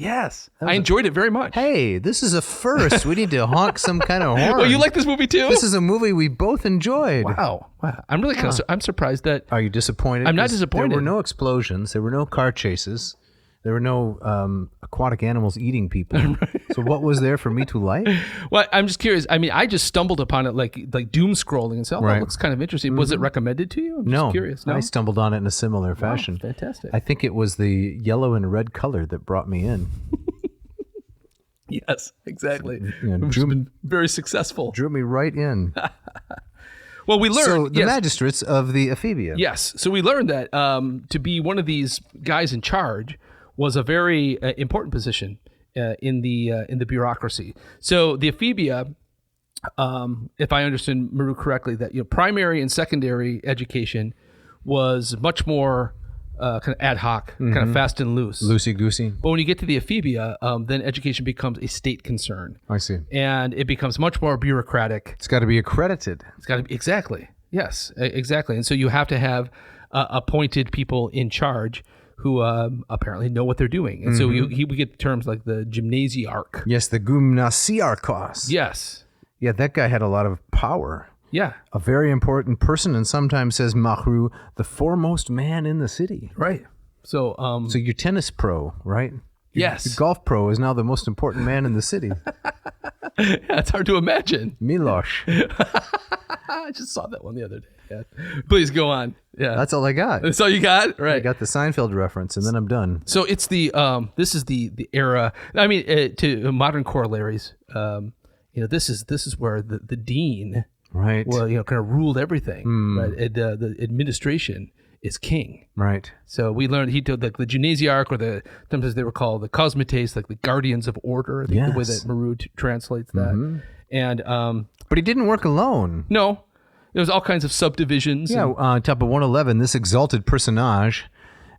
I enjoyed it very much. Hey, this is a first. We need to honk some kind of horn. Oh, you like this movie too? This is a movie we both enjoyed. Wow. I'm really kind of. I'm surprised that. Are you disappointed? I'm not disappointed. There were no explosions. There were no car chases. There were no aquatic animals eating people. So what was there for me to like? Well, I'm just curious. I mean, I just stumbled upon it like doom scrolling and stuff. That looks kind of interesting. Mm-hmm. Was it recommended to you? I'm just curious. No, I stumbled on it in a similar fashion. Wow, fantastic. I think it was the yellow and red color that brought me in. Yes, exactly. It's been very successful. Drew me right in. Well, we learned. So the magistrates of the ephebia. Yes. So we learned that to be one of these guys in charge was a very important position in the bureaucracy. So the ephebia, if I understand Marrou correctly, that primary and secondary education was much more kind of ad hoc, kind of fast and loose, loosey goosey. But when you get to the ephebia, then education becomes a state concern. I see, and it becomes much more bureaucratic. It's got to be accredited. It's got to be exactly. Yes, exactly. And so you have to have appointed people in charge who apparently know what they're doing. And so we get terms like the gymnasiarch. Yes, the gymnasiarchos. Yes. Yeah, that guy had a lot of power. Yeah. A very important person, and sometimes, says Marrou, the foremost man in the city. Right. So so your tennis pro, right? Yes. Your golf pro is now the most important man in the city. Yeah, it's hard to imagine. Milos. I just saw that one the other day. Yeah. Please go on. Yeah. That's all I got. That's all you got? Right. I got the Seinfeld reference, and then I'm done. So it's the this is the era. I mean, to modern corollaries. This is where the dean, right, well, kind of ruled everything. Right. The administration is king. Right. So we learned he did like the gymnasiarch, or sometimes they were called the cosmetes, like the guardians of order. I think the way that Marrou translates that. Mm-hmm. And but he didn't work alone. No. There was all kinds of subdivisions. Yeah, on top of 111, this exalted personage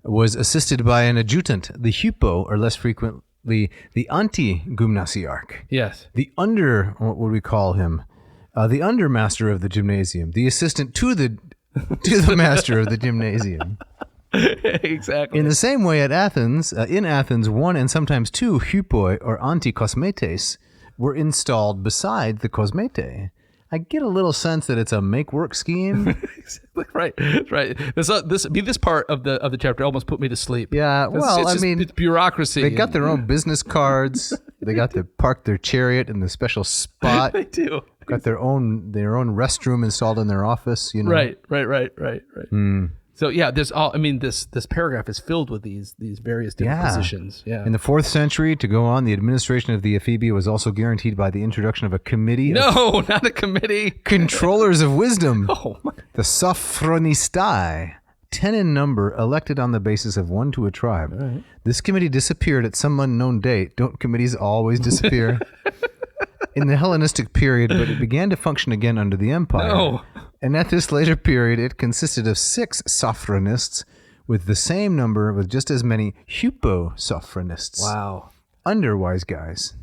was assisted by an adjutant, the hypo, or less frequently, the anti-gymnasiarch. Yes. What would we call him? The undermaster of the gymnasium, the assistant to the master of the gymnasium. Exactly. In the same way, in Athens, one and sometimes two hupoi or antikosmetes were installed beside the kosmete. I get a little sense that it's a make-work scheme. Right. This part of the chapter almost put me to sleep. Yeah, it's bureaucracy. They got their own business cards. They got to park their chariot in the special spot. They do. Got their own restroom installed in their office. You know. Right. So yeah, there's all. I mean, this paragraph is filled with these various different positions. Yeah. In the 4th century, to go on, the administration of the ephebia was also guaranteed by the introduction of a committee. No, not a committee. Controllers of wisdom. Oh my. The sophronistai, 10 in number, elected on the basis of 1 to a tribe. Right. This committee disappeared at some unknown date. Don't committees always disappear? In the Hellenistic period, but it began to function again under the empire. No. And at this later period, it consisted of 6 sophronists with the same number with just as many hyposophronists. Wow. Underwise guys.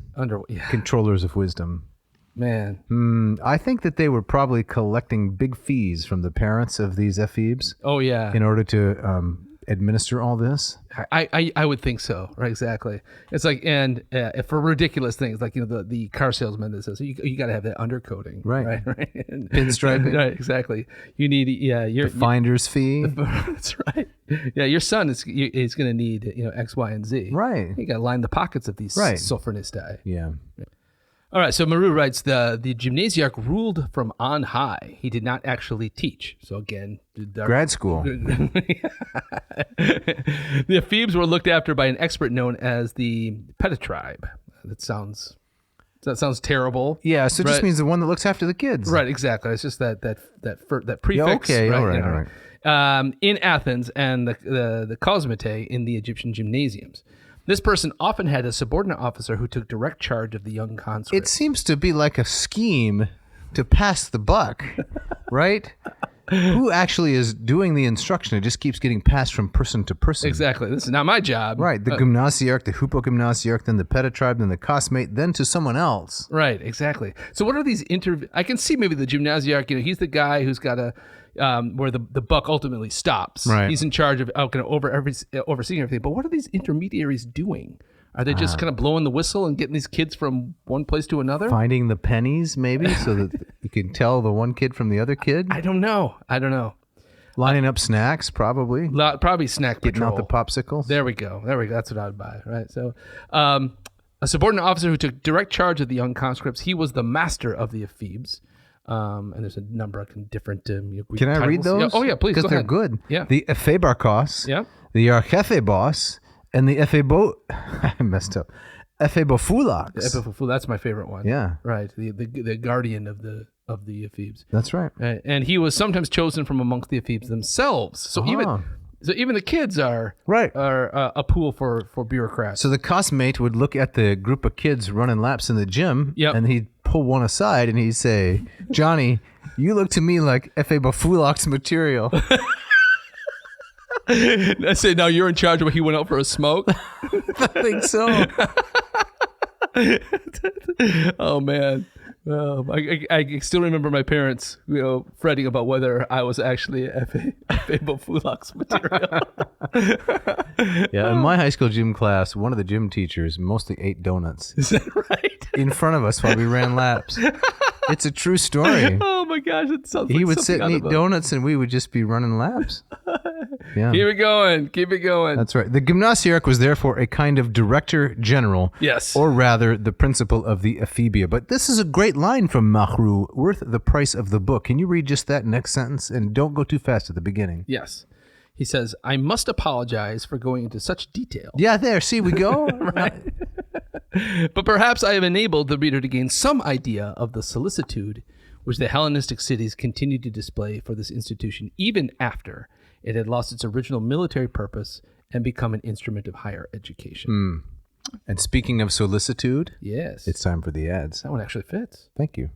Controllers of wisdom. Man. I think that they were probably collecting big fees from the parents of these ephebes. Oh, yeah. In order to administer all this. I would think so. Right, exactly. It's like, and for ridiculous things, like, you know, the car salesman that says, you got to have that undercoating. Right. Pinstriping. Right, exactly. You need, the finder's fee. That's right. Yeah, your son is going to need, you know, X, Y, and Z. Right. You got to line the pockets of these sophronistai. Yeah. All right, so Marrou writes, the gymnasiarch ruled from on high. He did not actually teach. So again, grad school. The ephebes were looked after by an expert known as the petatribe. That sounds terrible. Yeah, so it just means the one that looks after the kids. Right, exactly. It's just that prefix. Yeah, okay, right, all right, you know, all right. In Athens and the cosmete in the Egyptian gymnasiums. This person often had a subordinate officer who took direct charge of the young conscripts. It seems to be like a scheme to pass the buck, right? Who actually is doing the instruction? It just keeps getting passed from person to person. Exactly. This is not my job. Right. The gymnasiarch, the hupogymnasiarch, then the petatribe, then the cosmate, then to someone else. Right. Exactly. So what are these I can see maybe the gymnasiarch, you know, he's the guy who's got a where the buck ultimately stops. Right. He's in charge of kind of overseeing everything. But what are these intermediaries doing? Are they just kind of blowing the whistle and getting these kids from one place to another? Finding the pennies, maybe, so that you can tell the one kid from the other kid? I don't know. Lining up snacks, probably. Probably snack Getting patrol. out the popsicles. There we go. That's what I would buy, right? So a subordinate officer who took direct charge of the young conscripts, he was the master of the ephebes. And there's a number of different Greek Can I titles. read those? Yeah. Oh, yeah, please. Because they're good. Yeah. The ephebarkos, the euergetes, and the I messed up. Ephebophulax. The Ephebophulax, that's my favorite one. Yeah. Right. The guardian of the ephebes. That's right. And he was sometimes chosen from amongst the ephebes themselves. So even the kids are a pool for bureaucrats. So the cosmate would look at the group of kids running laps in the gym, and he'd pull one aside and he'd say, "Johnny, you look to me like Ephebophulax material." I say, now you're in charge of what he went out for a smoke? I think so. Oh, man. I still remember my parents, fretting about whether I was actually Ephebophulax material. Yeah, in my high school gym class, one of the gym teachers mostly ate donuts. Is that right? In front of us while we ran laps. It's a true story. Oh my gosh, it sounds like he would sit and eat donuts, and we would just be running laps. Yeah. Keep it going. That's right. The gymnasiarch was therefore a kind of director general. Yes. Or rather, the principal of the ephebia. But this is a great line from Marrou, worth the price of the book. Can you read just that next sentence? And don't go too fast at the beginning. Yes. He says, "I must apologize for going into such detail." Yeah, there. See, we go. Right. But perhaps I have enabled the reader to gain some idea of the solicitude which the Hellenistic cities continued to display for this institution even after it had lost its original military purpose and become an instrument of higher education. And speaking of solicitude, yes, it's time for the ads. That one actually fits. Thank you.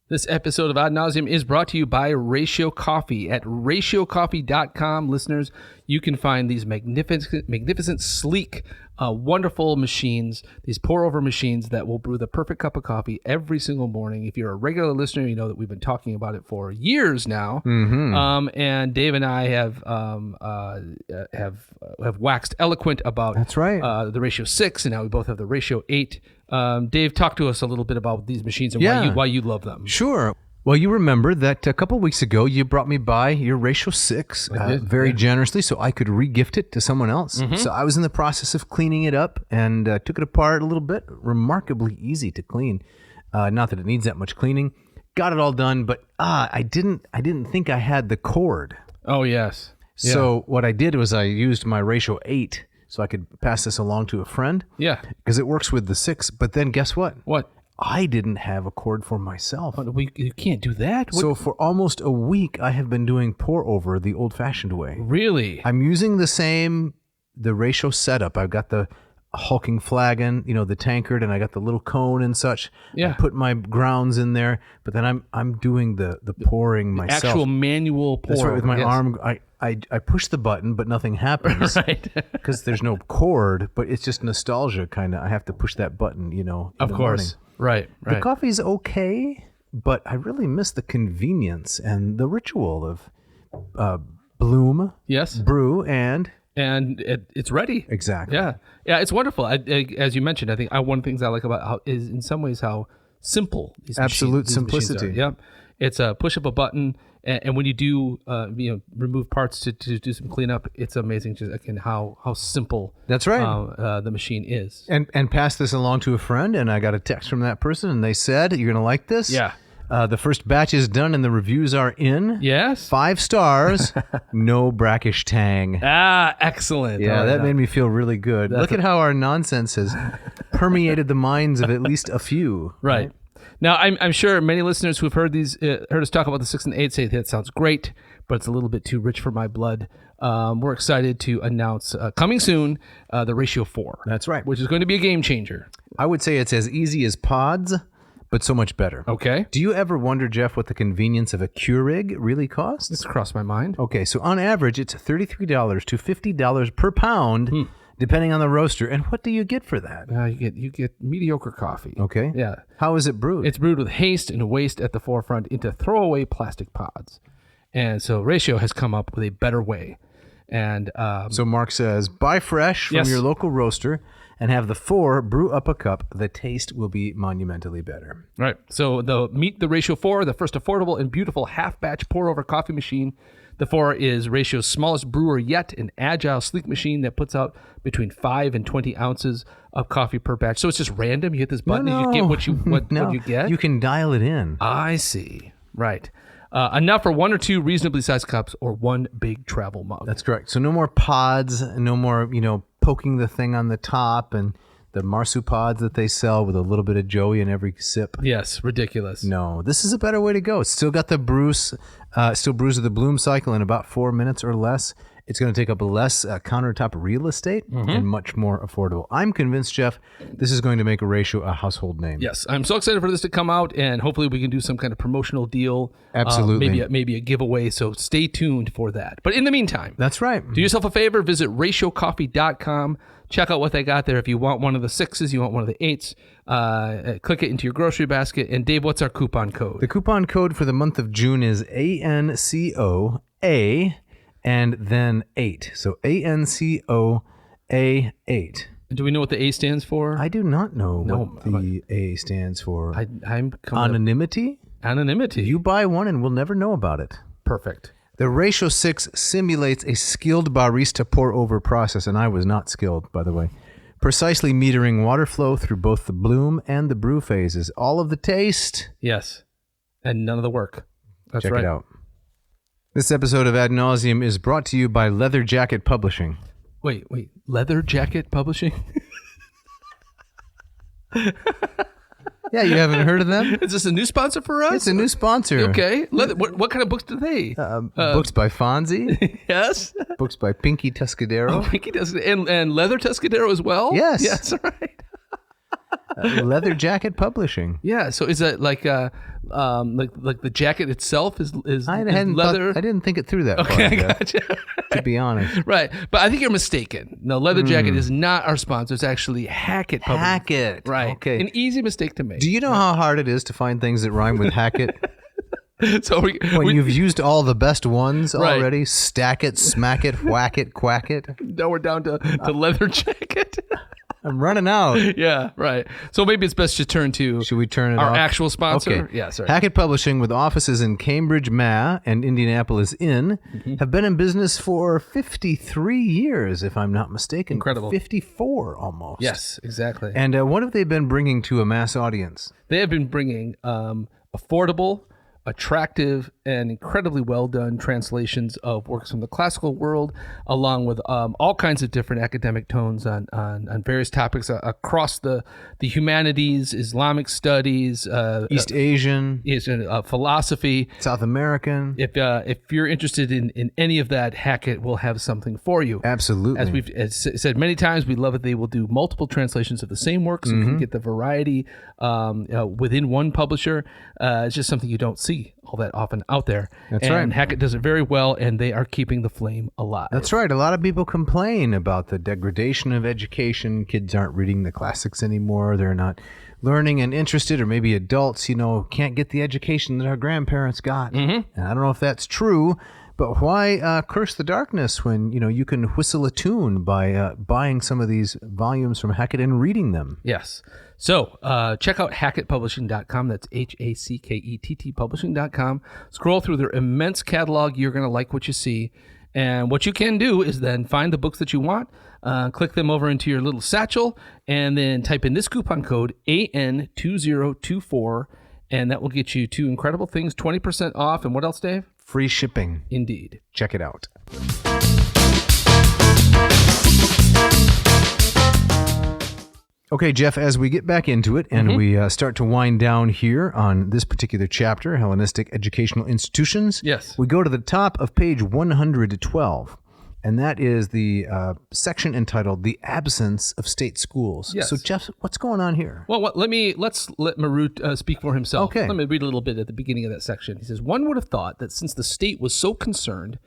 This episode of Ad Nauseam is brought to you by Ratio Coffee. At ratiocoffee.com, listeners, you can find these magnificent, sleek wonderful machines, these pour-over machines that will brew the perfect cup of coffee every single morning. If you're a regular listener, you know that we've been talking about it for years now. And Dave and I have waxed eloquent about That's right. The ratio 6, and now we both have the ratio 8. Dave, talk to us a little bit about these machines and why you love them. Sure. Well, you remember that a couple weeks ago, you brought me by your ratio 6 very generously so I could re-gift it to someone else. So I was in the process of cleaning it up and took it apart a little bit. Remarkably easy to clean. Not that it needs that much cleaning. Got it all done, but I didn't think I had the cord. Oh, yes. So what I did was I used my ratio 8 so I could pass this along to a friend. Yeah. Because it works with the 6. But then guess what? What? I didn't have a cord for myself. You can't do that? So for almost a week, I have been doing pour over the old-fashioned way. Really? I'm using the ratio setup. I've got the hulking flagon, the tankard, and I got the little cone and such. Yeah. I put my grounds in there, but then I'm doing the pouring myself. Actual manual pour. That's right. With my arm, I push the button, but nothing happens. Right. Because there's no cord, but it's just nostalgia kind of. I have to push that button, Of course. Morning. Right. The coffee's okay, but I really miss the convenience and the ritual of bloom, brew, and it's ready. Exactly. Yeah, it's wonderful. As you mentioned, I think one of the things I like about is in some ways how simple these absolute these simplicity. machines are. Yeah, it's a push up a button, and when you do remove parts to do some cleanup, it's amazing just again how simple. That's right. The machine is. And pass this along to a friend, and I got a text from that person, and they said, "You're going to like this." Yeah. The first batch is done, and the reviews are in. Yes. 5 stars, no brackish tang. Excellent. Yeah, that made me feel really good. Look at how our nonsense has permeated the minds of at least a few. Right. Now, I'm sure many listeners who've heard us talk about the 6 and 8 say that sounds great, but it's a little bit too rich for my blood. We're excited to announce coming soon the ratio 4. That's right. Which is going to be a game changer. I would say it's as easy as pods, but so much better. Okay. Do you ever wonder, Jeff, what the convenience of a Keurig really costs? It's crossed my mind. Okay, so on average, it's $33 to $50 per pound, depending on the roaster. And what do you get for that? You get mediocre coffee. Okay. Yeah. How is it brewed? It's brewed with haste and waste at the forefront into throwaway plastic pods. And so Ratio has come up with a better way. And so Mark says, buy fresh from your local roaster and have the 4 brew up a cup. The taste will be monumentally better. Right. So meet the Ratio 4, the first affordable and beautiful half-batch pour-over coffee machine. The 4 is Ratio's smallest brewer yet, an agile, sleek machine that puts out between 5 and 20 ounces of coffee per batch. So it's just random. You hit this button and you get what you get? You can dial it in. I see. Right. Enough for 1 or 2 reasonably sized cups or 1 big travel mug. That's correct. So no more pods, no more, poking the thing on the top and the marsupods that they sell with a little bit of Joey in every sip. Yes, ridiculous. No, this is a better way to go. It's still got the still brews with the bloom cycle in about 4 minutes or less. It's going to take up less countertop real estate and much more affordable. I'm convinced, Jeff, this is going to make a Ratio a household name. Yes, I'm so excited for this to come out, and hopefully we can do some kind of promotional deal. Absolutely. Maybe a giveaway, so stay tuned for that. But in the meantime, that's right. Do yourself a favor, visit ratiocoffee.com. Check out what they got there. If you want one of the 6s, you want one of the 8s, click it into your grocery basket. And Dave, what's our coupon code? The coupon code for the month of June is ANCOA and then 8. So ANCOA 8. Do we know what the A stands for? I do not know what the A stands for. I'm Anonymity? Anonymity. You buy one and we'll never know about it. Perfect. The Ratio 6 simulates a skilled barista pour-over process, and I was not skilled, by the way, precisely metering water flow through both the bloom and the brew phases. All of the taste. Yes, and none of the work. That's Check right. it out. This episode of Ad Nauseam is brought to you by Leather Jacket Publishing. Wait. Leather Jacket Publishing? Yeah, you haven't heard of them? Is this a new sponsor for us? It's a new sponsor. Okay. What kind of books do they? Books by Fonzie. Yes. Books by Pinky Tuscadero. Pinky Tuscadero. And Leather Tuscadero as well? Yes. Yes, right. Leather Jacket Publishing. Yeah. So is that like the jacket itself is leather? I didn't think it through that Okay, far, I gotcha. to be honest. Right. But I think you're mistaken. No, Leather Jacket is not our sponsor. It's actually Hackett Publishing. Hackett. Right. Okay. An easy mistake to make. Do you know how hard it is to find things that rhyme with Hackett? So when you've used all the best ones Right. already, stack it, smack it, whack it, quack it. now we're down to Leather Jacket. I'm running out. Yeah, right. So maybe it's best to turn to Should we turn it our off? actual sponsor. Okay. Yeah, sorry. Hackett Publishing, with offices in Cambridge, Ma, and Indianapolis Inn, have been in business for 53 years, if I'm not mistaken. Incredible. 54 almost. Yes, exactly. And what have they been bringing to a mass audience? They have been bringing affordable, attractive, and incredibly well done translations of works from the classical world, along with all kinds of different academic tones on various topics across the humanities, Islamic studies, East Asian, philosophy, South American. If you're interested in any of that, Hackett will have something for you. Absolutely. As we've said many times, we love it. They will do multiple translations of the same work, so you can get the variety within one publisher. It's just something you don't see all that often out there. That's right. And Hackett does it very well, and they are keeping the flame alive. That's right. A lot of people complain about the degradation of education. Kids aren't reading the classics anymore. They're not learning and interested, or maybe adults, can't get the education that our grandparents got. And I don't know if that's true, but why curse the darkness when, you can whistle a tune by buying some of these volumes from Hackett and reading them? Yes. So check out hackettpublishing.com. That's HACKETT publishing.com. Scroll through their immense catalog. You're going to like what you see. And what you can do is then find the books that you want, click them over into your little satchel, and then type in this coupon code AN2024, and that will get you two incredible things, 20% off. And what else, Dave? Free shipping. Indeed. Check it out. Okay, Jeff, as we get back into it and we start to wind down here on this particular chapter, Hellenistic Educational Institutions, yes, we go to the top of page 112, and that is the section entitled The Absence of State Schools. Yes. So, Jeff, what's going on here? Well, let's let Marrou speak for himself. Okay. Let me read a little bit at the beginning of that section. He says, one would have thought that since the state was so concerned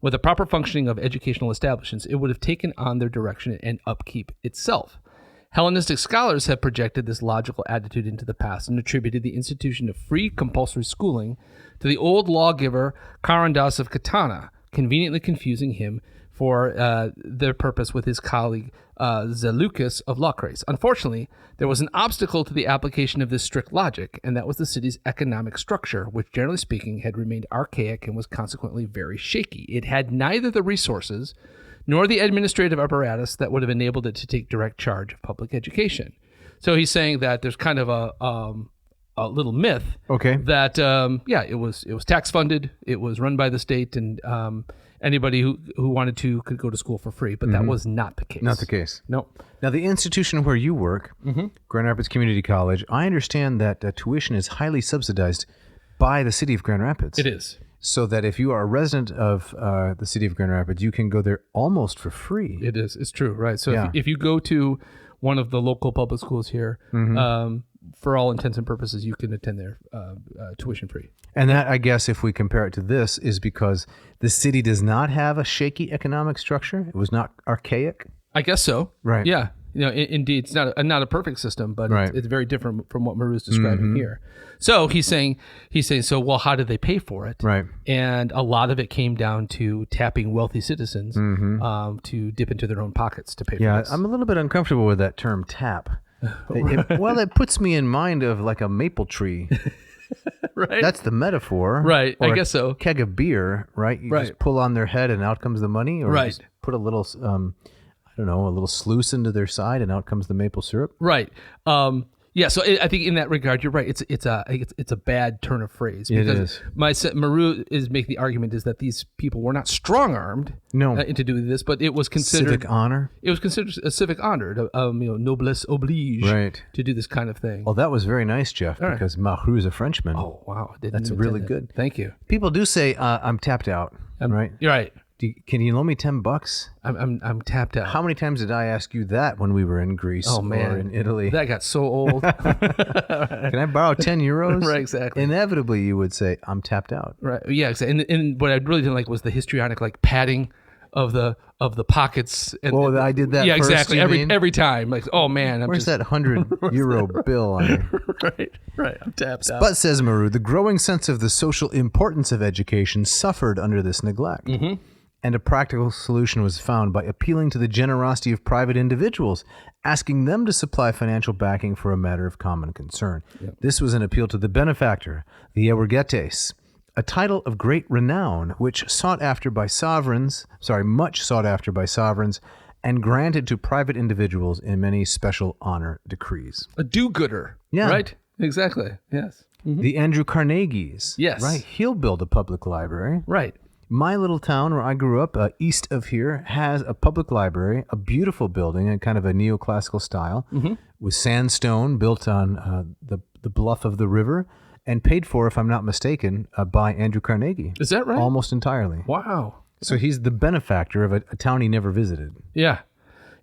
with the proper functioning of educational establishments, it would have taken on their direction and upkeep itself. Hellenistic scholars have projected this logical attitude into the past and attributed the institution of free compulsory schooling to the old lawgiver Charondas of Catana, conveniently confusing him for their purpose with his colleague Zeleucus of Locrace. Unfortunately, there was an obstacle to the application of this strict logic, and that was the city's economic structure, which generally speaking had remained archaic and was consequently very shaky. It had neither the resources nor the administrative apparatus that would have enabled it to take direct charge of public education. So he's saying that there's kind of a little myth that it was tax funded, it was run by the state, and anybody who wanted to could go to school for free, but that was not the case. Not the case. No. Now, the institution where you work, Grand Rapids Community College, I understand that tuition is highly subsidized by the city of Grand Rapids. It is. So that if you are a resident of the city of Grand Rapids, you can go there almost for free. It is. It's true, right? So if you go to one of the local public schools here, for all intents and purposes, you can attend there tuition free. And that, I guess, if we compare it to this, is because the city does not have a shaky economic structure. It was not archaic. I guess so. Right. Yeah. Indeed, it's not a perfect system, but it's very different from what Marrou's describing here. So he's saying, so, well, how did they pay for it? Right. And a lot of it came down to tapping wealthy citizens to dip into their own pockets to pay for this. Yeah, I'm a little bit uncomfortable with that term tap. It puts me in mind of like a maple tree. Right. That's the metaphor. Right. Or I guess so. A keg of beer, right? You just pull on their head and out comes the money. Or you just put a little, a little sluice into their side and out comes the maple syrup. Right. Yeah. So I think in that regard, you're right. It's a bad turn of phrase. Because it is. Marrou is making the argument is that these people were not strong armed into doing this, but it was considered civic honor. It was considered a civic honor, noblesse oblige, to do this kind of thing. Well, that was very nice, Jeff, because Marrou is a Frenchman. Oh wow, that's really good. Thank you. People do say I'm tapped out. Right. You're right. Can you loan me $10? I'm tapped out. How many times did I ask you that when we were in Greece or in Italy? That got so old. Can I borrow 10 euros? Right, exactly. Inevitably, you would say, I'm tapped out. Right. Yeah, exactly. And what I really didn't like was the histrionic padding of the pockets. And, I did that. Yeah, first, exactly. Every time, oh man, where's that 100 bill on it? Right. I'm tapped out. But says Marrou, the growing sense of the social importance of education suffered under this neglect. Mm-hmm. And a practical solution was found by appealing to the generosity of private individuals, asking them to supply financial backing for a matter of common concern. Yep. This was an appeal to the benefactor, the euergetes, a title of great renown, which much sought after by sovereigns, and granted to private individuals in many special honor decrees. A do-gooder. Yeah. Right? Exactly. Yes. Mm-hmm. The Andrew Carnegie's. Yes. Right. He'll build a public library. Right. My little town where I grew up, east of here, has a public library, a beautiful building in kind of a neoclassical style, with sandstone built on the bluff of the river, and paid for, if I'm not mistaken, by Andrew Carnegie. Is that right? Almost entirely. Wow. So he's the benefactor of a town he never visited. Yeah.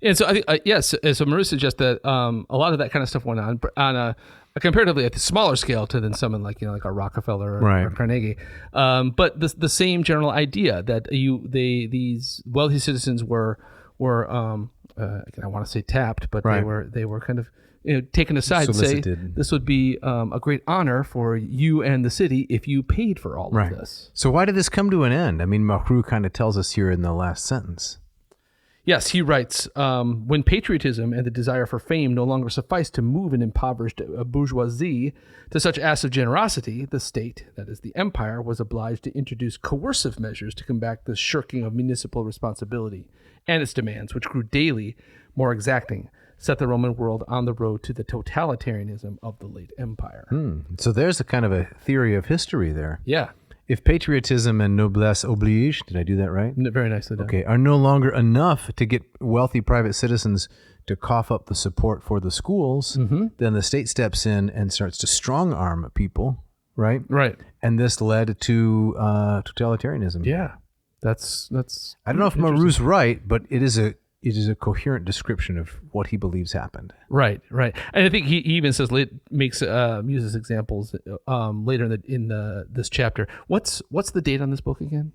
And so I think, yes, so Marrou suggests that a lot of that kind of stuff went on a comparatively at the smaller scale to than someone like a Rockefeller or Carnegie, but the same general idea that these wealthy citizens were I want to say tapped, but they were kind of taken aside and say this would be a great honor for you and the city if you paid for all of this. So why did this come to an end? I mean, Marrou kind of tells us here in the last sentence. Yes, he writes, when patriotism and the desire for fame no longer suffice to move an impoverished bourgeoisie to such acts of generosity, the state, that is the empire, was obliged to introduce coercive measures to combat the shirking of municipal responsibility, and its demands, which grew daily more exacting, set the Roman world on the road to the totalitarianism of the late empire. So there's a kind of a theory of history there. Yeah. If patriotism and noblesse oblige, did I do that right? Very nicely done. Okay, are no longer enough to get wealthy private citizens to cough up the support for the schools, then the state steps in and starts to strong arm people, right? Right. And this led to totalitarianism. Yeah, that's. I don't know if Marrou's right, but it is a coherent description of what he believes happened. Right. And I think he even says uses examples later in this chapter. What's the date on this book again?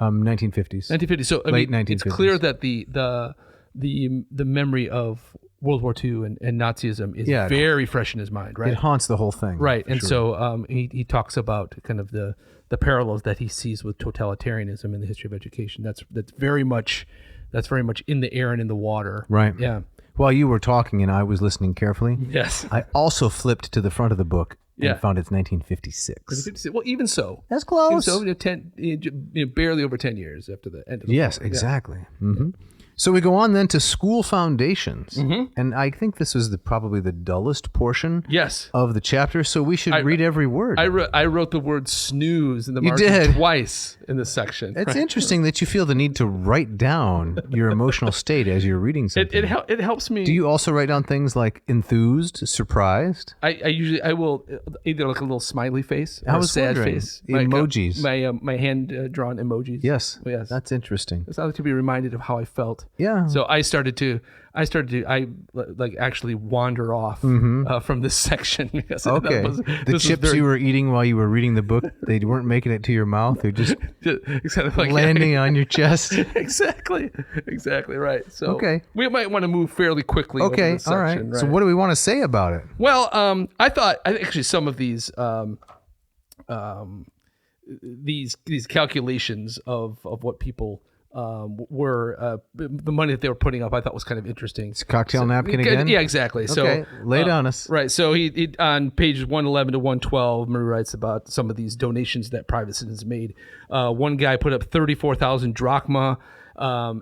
1950s. 1950s. So late 1950s. It's clear that the memory of World War II and Nazism is very fresh in his mind. Right. It haunts the whole thing. Right. And so he talks about kind of the parallels that he sees with totalitarianism in the history of education. That's very much in the air and in the water. Right. Yeah. While you were talking and I was listening carefully, yes, I also flipped to the front of the book and found it's 1956. Well, even so. That's close. Even so, barely over 10 years after the end of the Yes, war. exactly. Yeah. Mm-hmm. So we go on then to school foundations. And I think this was probably the dullest portion of the chapter, so we should read every word. I wrote the word snooze in the margin twice in this section. It's interesting that you feel the need to write down your emotional state as you're reading something. It helps me. Do you also write down things like enthused, surprised? I will either like a little smiley face or a sad face. Emojis. My hand drawn emojis. Yes. Oh, yes. That's interesting. It's like to be reminded of how I felt. Yeah. So I started to actually wander off from this section. Because the chips you were eating while you were reading the book, they weren't making it to your mouth. They're just landing on your chest. Exactly right. So we might want to move fairly quickly. Over this section, all right. Right. So what do we want to say about it? Well, I thought actually some of these calculations of what people were the money that they were putting up, I thought was kind of interesting. It's a cocktail napkin again? Yeah, exactly. Okay, so lay it on us. Right. So he on pages 111 to 112, Marrou writes about some of these donations that private citizens made. One guy put up 34,000 drachma,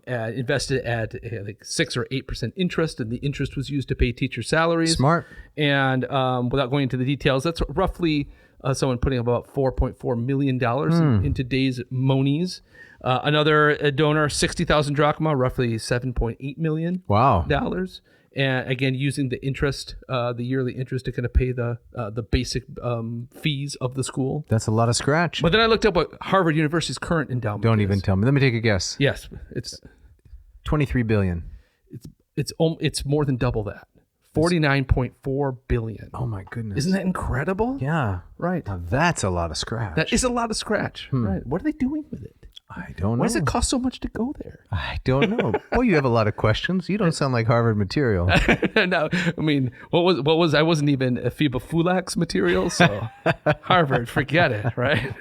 invested at like 6 or 8% interest, and the interest was used to pay teacher salaries. Smart. And without going into the details, that's roughly someone putting up about $4.4 million in today's monies. Another donor, 60,000 drachma, roughly $7.8 million. Wow. And again, using the interest, the yearly interest to kind of pay the basic fees of the school. That's a lot of scratch. But then I looked up what Harvard University's current endowment Don't is. even tell me. Let me take a guess. Yes, it's $23 billion. It's more than double that. $49.4 billion. Oh my goodness. Isn't that incredible? Yeah. Right. Now that's a lot of scratch. That is a lot of scratch. Right. What are they doing with it? I don't know. Why does it cost so much to go there? I don't know. Well, you have a lot of questions. You don't sound like Harvard material. No, I mean, what was I wasn't even ephebia material, so Harvard, forget it, right?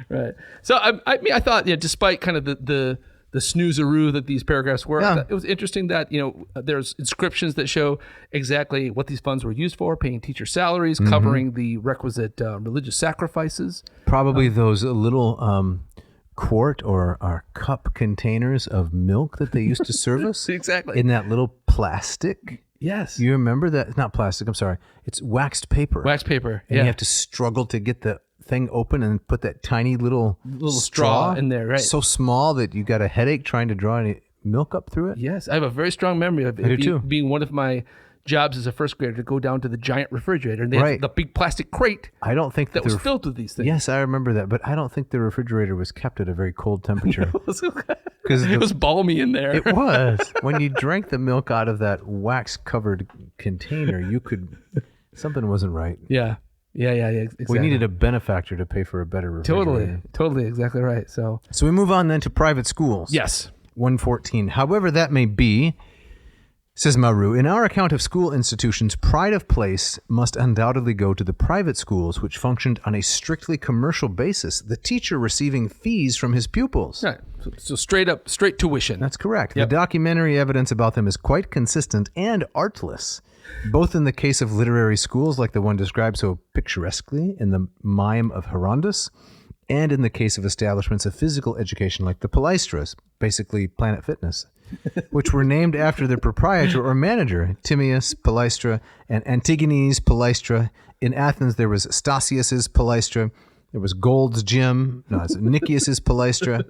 Right. So I thought, despite kind of the snoozeroo that these paragraphs were, it was interesting that there's inscriptions that show exactly what these funds were used for: paying teacher salaries, covering the requisite religious sacrifices. Probably those little quart or cup containers of milk that they used to serve us. Exactly. In that little plastic. Yes. You remember that? Not plastic, I'm sorry. It's waxed paper. Waxed paper. And you have to struggle to get the thing open and put that tiny little straw in there, right? So small that you got a headache trying to draw any milk up through it. Yes. I have a very strong memory of it being one of my jobs as a first grader to go down to the giant refrigerator, and they had the big plastic crate. I don't think that was filled with these things. Yes, I remember that, but I don't think the refrigerator was kept at a very cold temperature. Because it was balmy in there. It was. When you drank the milk out of that wax-covered container, something wasn't right. Yeah. Exactly. We needed a benefactor to pay for a better refrigerator. Totally, exactly right. So we move on then to private schools. Yes. 114. However that may be, says Marrou, in our account of school institutions, pride of place must undoubtedly go to the private schools, which functioned on a strictly commercial basis, the teacher receiving fees from his pupils. Right. So straight tuition. That's correct. Yep. The documentary evidence about them is quite consistent and artless, both in the case of literary schools like the one described so picturesquely in the Mime of Herodotus, and in the case of establishments of physical education like the Palistras, basically Planet Fitness, which were named after their proprietor or manager, Timaeus Palaestra and Antigone's Palaestra. In Athens, there was Stasius's Palaestra. There was Gold's Gym. No, it's Nicias's Palaestra.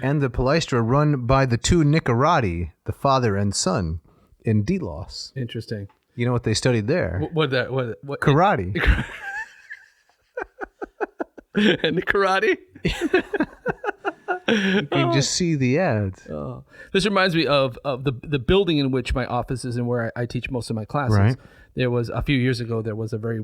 And the Palaestra run by the two Nicorati, the father and son, in Delos. Interesting. You know what they studied there? What? Karate. And the karate? You can just see the ads. Oh. This reminds me of the building in which my office is and where I teach most of my classes. Right. There was a few years ago, there was a very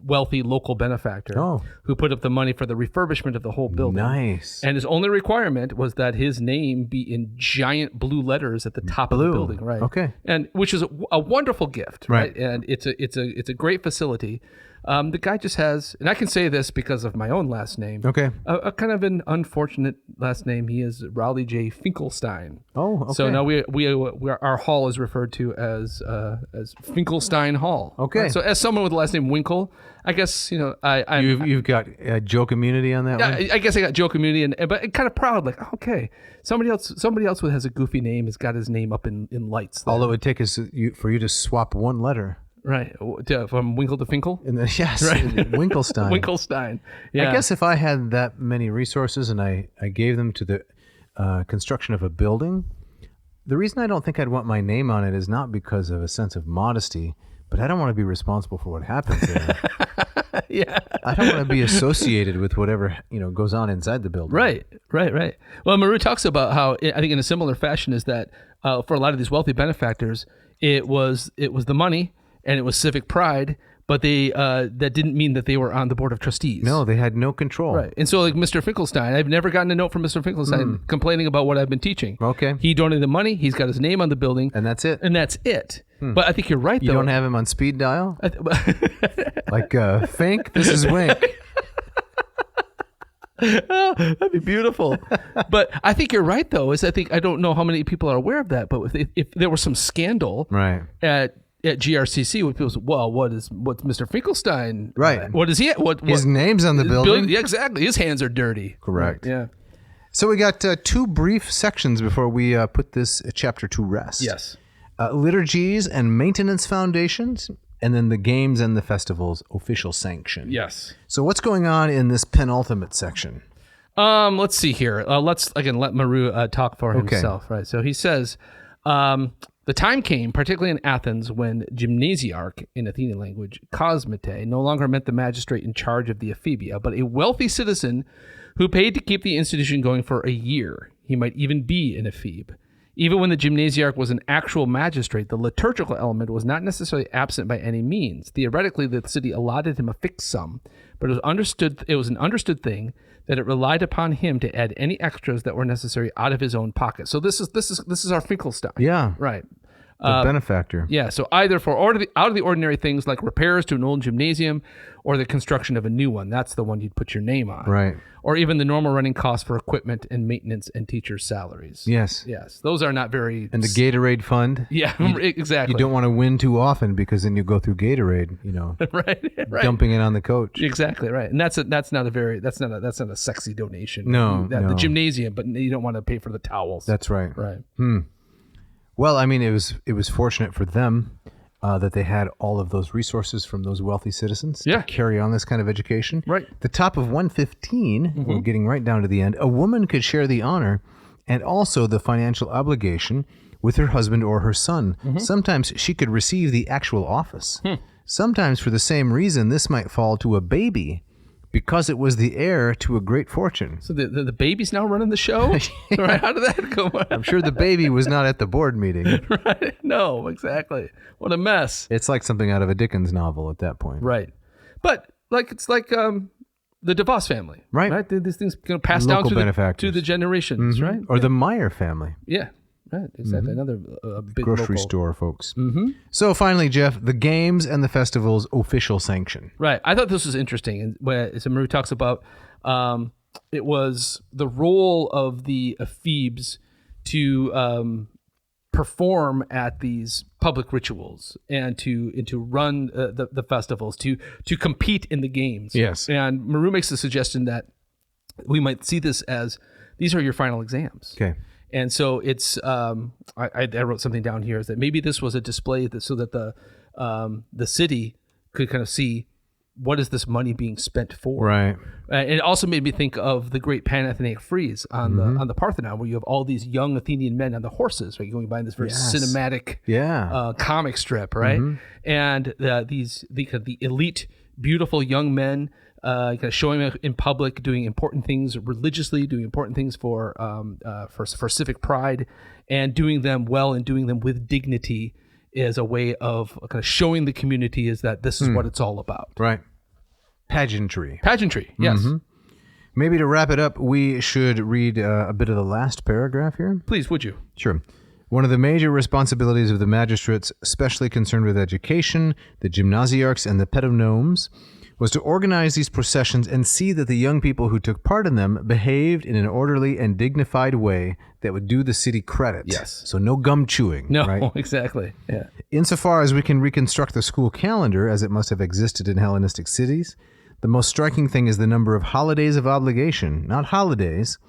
wealthy local benefactor who put up the money for the refurbishment of the whole building. Nice. And his only requirement was that his name be in giant blue letters at the top of the building. Right. Okay. And which is a wonderful gift. Right. And it's a great facility. The guy just has, and I can say this because of my own last name. Okay. A kind of an unfortunate last name. He is Raleigh J. Finkelstein. Oh, okay. So now our hall is referred to as Finkelstein Hall. Okay. Right? So as someone with the last name Winkle, I guess you've got Joe community on that one. I guess I got Joe community, but kind of proud. Like, okay, somebody else who has a goofy name has got his name up in lights. There. All it would take is for you to swap one letter. Right, from Winkle to Finkel? And then, yes, right. Winkelstein. Winkelstein, yeah. I guess if I had that many resources and I gave them to the construction of a building, the reason I don't think I'd want my name on it is not because of a sense of modesty, but I don't want to be responsible for what happens there. Yeah. I don't want to be associated with whatever goes on inside the building. Right. Well, Marrou talks about how, I think in a similar fashion, is that for a lot of these wealthy benefactors, it was the money, and it was civic pride, but that didn't mean that they were on the board of trustees. No, they had no control. Right. And so like Mr. Finkelstein, I've never gotten a note from Mr. Finkelstein complaining about what I've been teaching. Okay. He donated the money. He's got his name on the building. And that's it. But I think you're right, though. You don't have him on speed dial? Like Fink, this is Wink. Oh, that'd be beautiful. But I think you're right, though. I don't know how many people are aware of that, but if there was some scandal at GRCC, when people say, well, what's Mr. Finkelstein? Right. What is he? What his name's on the building? Yeah, exactly. His hands are dirty. Correct. Right, yeah. So we got two brief sections before we put this chapter to rest. Yes. Liturgies and maintenance foundations, and then the games and the festivals official sanction. Yes. So what's going on in this penultimate section? Let's see here. Let's again let Marrou talk for himself. Right. So he says, The time came, particularly in Athens, when gymnasiarch, in Athenian language, kosmete, no longer meant the magistrate in charge of the ephebia, but a wealthy citizen who paid to keep the institution going for a year. He might even be an ephebe. Even when the gymnasiarch was an actual magistrate, the liturgical element was not necessarily absent by any means. Theoretically, the city allotted him a fixed sum, but it was an understood thing that it relied upon him to add any extras that were necessary out of his own pocket. So this is our Finkelstein. Yeah. Right. The benefactor. Yeah, so either for out of the ordinary things like repairs to an old gymnasium or the construction of a new one. That's the one you'd put your name on. Right. Or even the normal running costs for equipment and maintenance and teachers' salaries. Yes. Yes. Those are not very... And the Gatorade fund. Yeah, exactly. You don't want to win too often because then you go through Gatorade, right. dumping it on the coach. Exactly, right. And that's not a sexy donation. No. The gymnasium, but you don't want to pay for the towels. That's right. Right. Well, I mean, it was fortunate for them that they had all of those resources from those wealthy citizens to carry on this kind of education. Right. The top of 115, we're getting right down to the end, a woman could share the honor and also the financial obligation with her husband or her son. Sometimes she could receive the actual office. Sometimes for the same reason, this might fall to a baby, because it was the heir to a great fortune. So the baby's now running the show? Right? How did that go? I'm sure the baby was not at the board meeting. Right? No, exactly. What a mess. It's like something out of a Dickens novel at that point. Right. But it's like the DeVos family. Right. These things pass down to the generations, right? Or the Meyer family. Yeah. Right, exactly. Another big grocery store folks. So finally, Jeff, the games and the festival's official sanction. Right. I thought this was interesting. And where Marrou talks about it was the role of the ephebes to perform at these public rituals and to run the festivals, to compete in the games. Yes. And Marrou makes the suggestion that we might see this as these are your final exams. Okay. And so it's I wrote something down here is that maybe this was a display so that the city could kind of see what is this money being spent for. Right. And it also made me think of the great Panathenaic frieze on the Parthenon, where you have all these young Athenian men on the horses, right, going by in this very cinematic comic strip, right? And the elite, beautiful young men. Kind of showing up in public, doing important things religiously, doing important things for civic pride, and doing them well and doing them with dignity is a way of kind of showing the community is that this is what it's all about. Right. Pageantry, yes. Maybe to wrap it up, we should read a bit of the last paragraph here. Please, would you? Sure. One of the major responsibilities of the magistrates, especially concerned with education, the gymnasiarchs and the pedonomes, was to organize these processions and see that the young people who took part in them behaved in an orderly and dignified way that would do the city credit. Yes. So no gum chewing. No, right? Exactly. Yeah. Insofar as we can reconstruct the school calendar as it must have existed in Hellenistic cities, the most striking thing is the number of holidays of obligation, not holidays,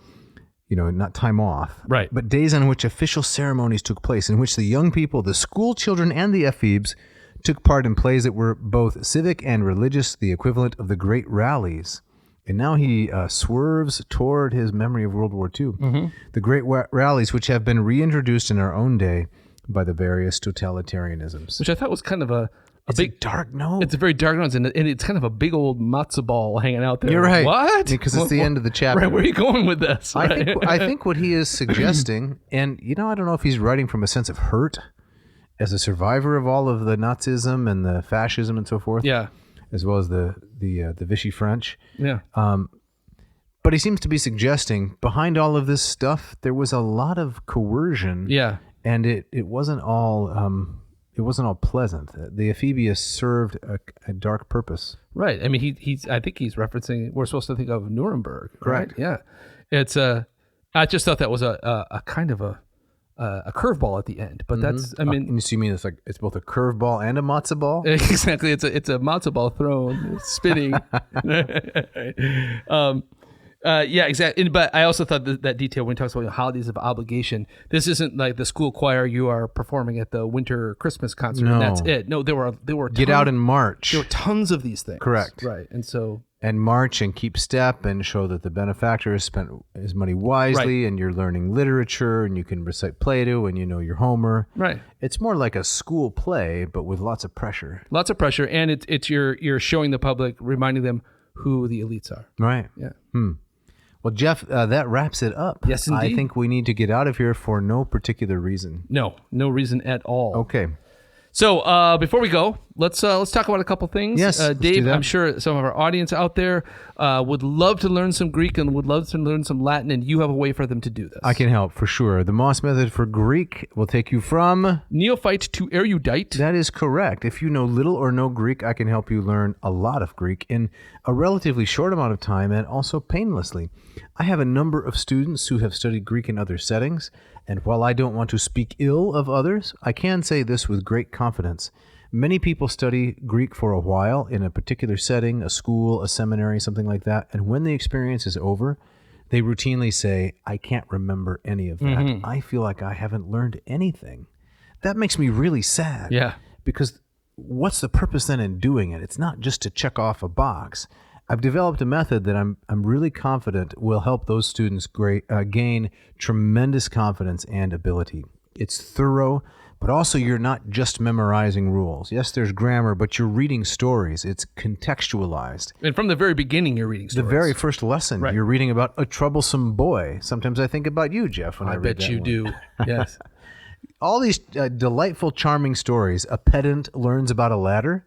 not time off, right, but days on which official ceremonies took place, in which the young people, the school children, and the ephebes took part in plays that were both civic and religious, the equivalent of the great rallies. And now he swerves toward his memory of World War II. The great rallies, which have been reintroduced in our own day by the various totalitarianisms. Which I thought was kind of a big dark note. It's a very dark note, and it's kind of a big old matzo ball hanging out there. You're right. What? Because it's the end of the chapter. Right, where are you going with this? Right? I think what he is suggesting, and I don't know if he's writing from a sense of hurt as a survivor of all of the Nazism and the fascism and so forth. Yeah. As well as the Vichy French. Yeah. But he seems to be suggesting behind all of this stuff there was a lot of coercion. Yeah. And it wasn't all pleasant. The ephebia served a dark purpose. Right. I mean, I think he's referencing. We're supposed to think of Nuremberg. Correct. Right? Yeah. It's I just thought that was a kind of a curveball at the end, but that's. I mean, so you mean it's both a curveball and a matzo ball? Exactly. It's a matzo ball thrown, spinning. Yeah, exactly. But I also thought that detail when he talks about holidays of obligation. This isn't like the school choir you are performing at the winter Christmas concert, and that's it. No, there were Get out in March. There were tons of these things. Correct. Right, and so And march and keep step and show that the benefactor spent his money wisely, and you're learning literature, and you can recite Plato, and you know your Homer. Right. It's more like a school play, but with lots of pressure. Lots of pressure, and it's you're showing the public, reminding them who the elites are. Right. Yeah. Well, Jeff, that wraps it up. Yes, indeed. I think we need to get out of here for no particular reason. No reason at all. Okay. So before we go, let's talk about a couple things. Yes, let's do Dave, that. I'm sure some of our audience out there would love to learn some Greek and would love to learn some Latin, and you have a way for them to do this. I can help for sure. The Moss method for Greek will take you from neophyte to erudite. That is correct. If you know little or no Greek, I can help you learn a lot of Greek in a relatively short amount of time and also painlessly. I have a number of students who have studied Greek in other settings, and while I don't want to speak ill of others, I can say this with great confidence. Many people study Greek for a while in a particular setting, a school, a seminary, something like that, and when the experience is over, they routinely say, I can't remember any of that. Mm-hmm. I feel like I haven't learned anything. That makes me really sad. Yeah. Because what's the purpose then in doing it? It's not just to check off a box. I've developed a method that I'm really confident will help those students gain tremendous confidence and ability. It's thorough, but also you're not just memorizing rules. Yes, there's grammar, but you're reading stories. It's contextualized. And from the very beginning, you're reading stories. The very first lesson, you're reading about a troublesome boy. Sometimes I think about you, Jeff, when I read that bet you one. do. Yes. All these delightful, charming stories. A pedant learns about a ladder.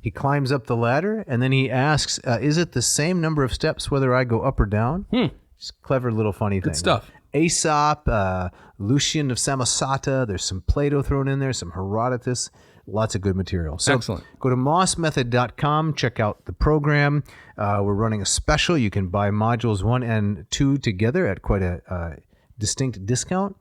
He climbs up the ladder, and then he asks, is it the same number of steps whether I go up or down? It's a clever little funny thing. Good stuff. Aesop, Lucian of Samosata, there's some Plato thrown in there, some Herodotus, lots of good material. So excellent. Go to mossmethod.com, check out the program. We're running a special. You can buy modules 1 and 2 together at quite a distinct discount.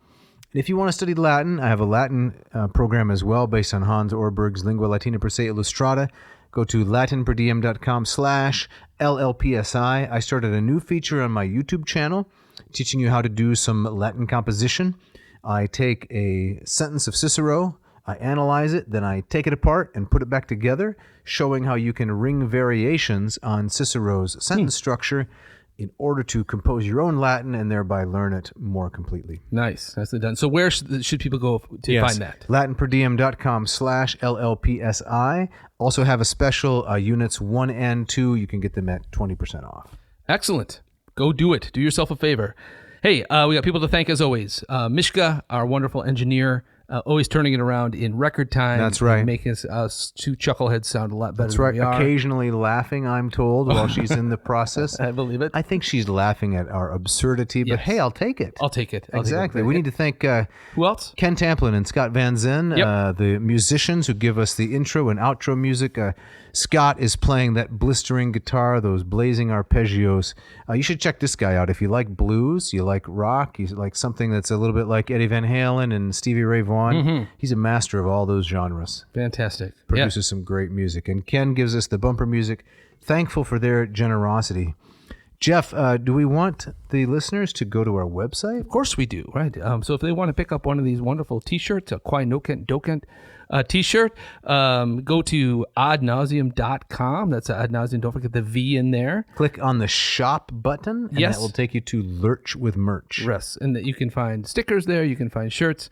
If you want to study Latin, I have a Latin program as well based on Hans Orberg's Lingua Latina per se illustrata. Go to latinperdiem.com/LLPSI. I started a new feature on my YouTube channel teaching you how to do some Latin composition. I take a sentence of Cicero, I analyze it, then I take it apart and put it back together, showing how you can ring variations on Cicero's sentence structure in order to compose your own Latin and thereby learn it more completely. Nice. Nicely done. So where should people go to find that? latinperdiem.com/LLPSI. Also have a special units 1 and 2. You can get them at 20% off. Excellent. Go do it. Do yourself a favor. Hey, we got people to thank as always. Mishka, our wonderful engineer, always turning it around in record time. That's right. Making us two chuckleheads sound a lot better That's right. than we are. Occasionally laughing, I'm told, while she's in the process. I believe it. I think she's laughing at our absurdity, but hey, I'll take it. I'll take it. Exactly. We need to thank who else? Ken Tamplin and Scott Van Zen, the musicians who give us the intro and outro music. Scott is playing that blistering guitar, those blazing arpeggios. You should check this guy out. If you like blues, you like rock, you like something that's a little bit like Eddie Van Halen and Stevie Ray Vaughan, he's a master of all those genres. Fantastic. Produces some great music. And Ken gives us the bumper music. Thankful for their generosity. Jeff, do we want the listeners to go to our website? Of course we do, right? So if they want to pick up one of these wonderful T-shirts, a Quai Nocent Docent T-shirt, go to adnauseum.com. That's ad nauseum. Don't forget the V in there. Click on the shop button, and that will take you to Lurch with Merch. Yes, and that you can find stickers there. You can find shirts.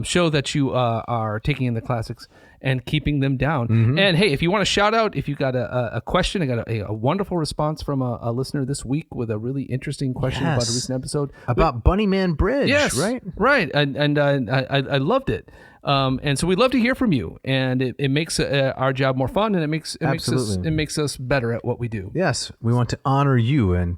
Show that you are taking in the classics and keeping them down. And hey, if you want to shout out, if you got a question, I got a wonderful response from a listener this week with a really interesting question about a recent episode about Bunnyman Bridge. Yes, right, and I loved it. And so we'd love to hear from you, and it makes our job more fun, and it makes us better at what we do. Yes, we want to honor you and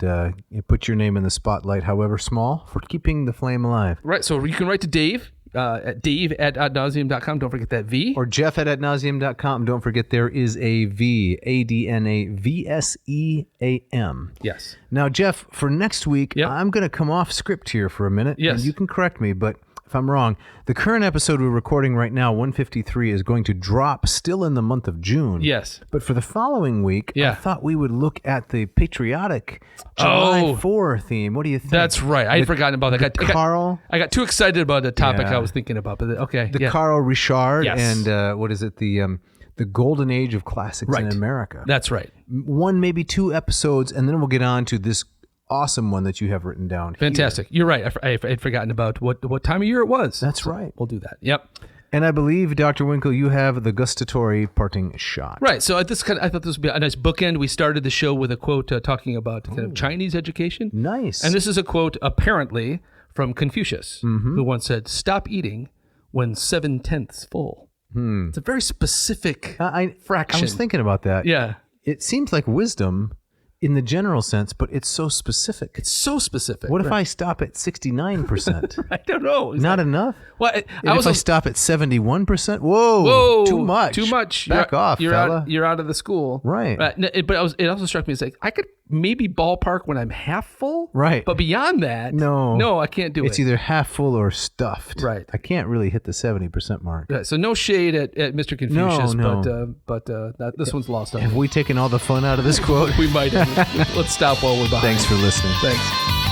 put your name in the spotlight, however small, for keeping the flame alive. Right. So you can write to Dave. At Dave@adnauseum.com. Don't forget that V. Or Jeff@adnauseum.com. Don't forget there is a V, ADNAVSEAM. Yes. Now, Jeff, for next week, I'm going to come off script here for a minute. Yes. And you can correct me, but if I'm wrong, the current episode we're recording right now, 153, is going to drop still in the month of June. Yes. But for the following week, I thought we would look at the patriotic July 4 theme. What do you think? That's right. I had forgotten about that. I got too excited about the topic I was thinking about. But okay. The Carl Richard and what is it? The the golden age of classics in America. That's right. One, maybe 2 episodes, and then we'll get on to this awesome one that you have written down. Fantastic. Here. You're right. I had forgotten about what time of year it was. That's right. We'll do that. Yep. And I believe, Dr. Winkle, you have the gustatory parting shot. Right. So I thought this would be a nice bookend. We started the show with a quote talking about kind of Chinese education. Nice. And this is a quote apparently from Confucius, who once said, "Stop eating when 7/10 full." It's a very specific fraction. I was thinking about that. Yeah. It seems like wisdom in the general sense, but it's so specific. It's so specific. What if I stop at 69%? I don't know. Not enough? Well, if I stop at 71%? Whoa, too much. Too much. Back off, fella. You're out of the school. Right. But it also struck me as like, I could maybe ballpark when I'm half full. Right. But beyond that, no, I can't do it. It's either half full or stuffed. Right. I can't really hit the 70% mark. Right. So no shade at Mr. Confucius, No. but this one's lost on me. Have we taken all the fun out of this quote? We might have. Let's stop while we're behind. Thanks for listening. Thanks.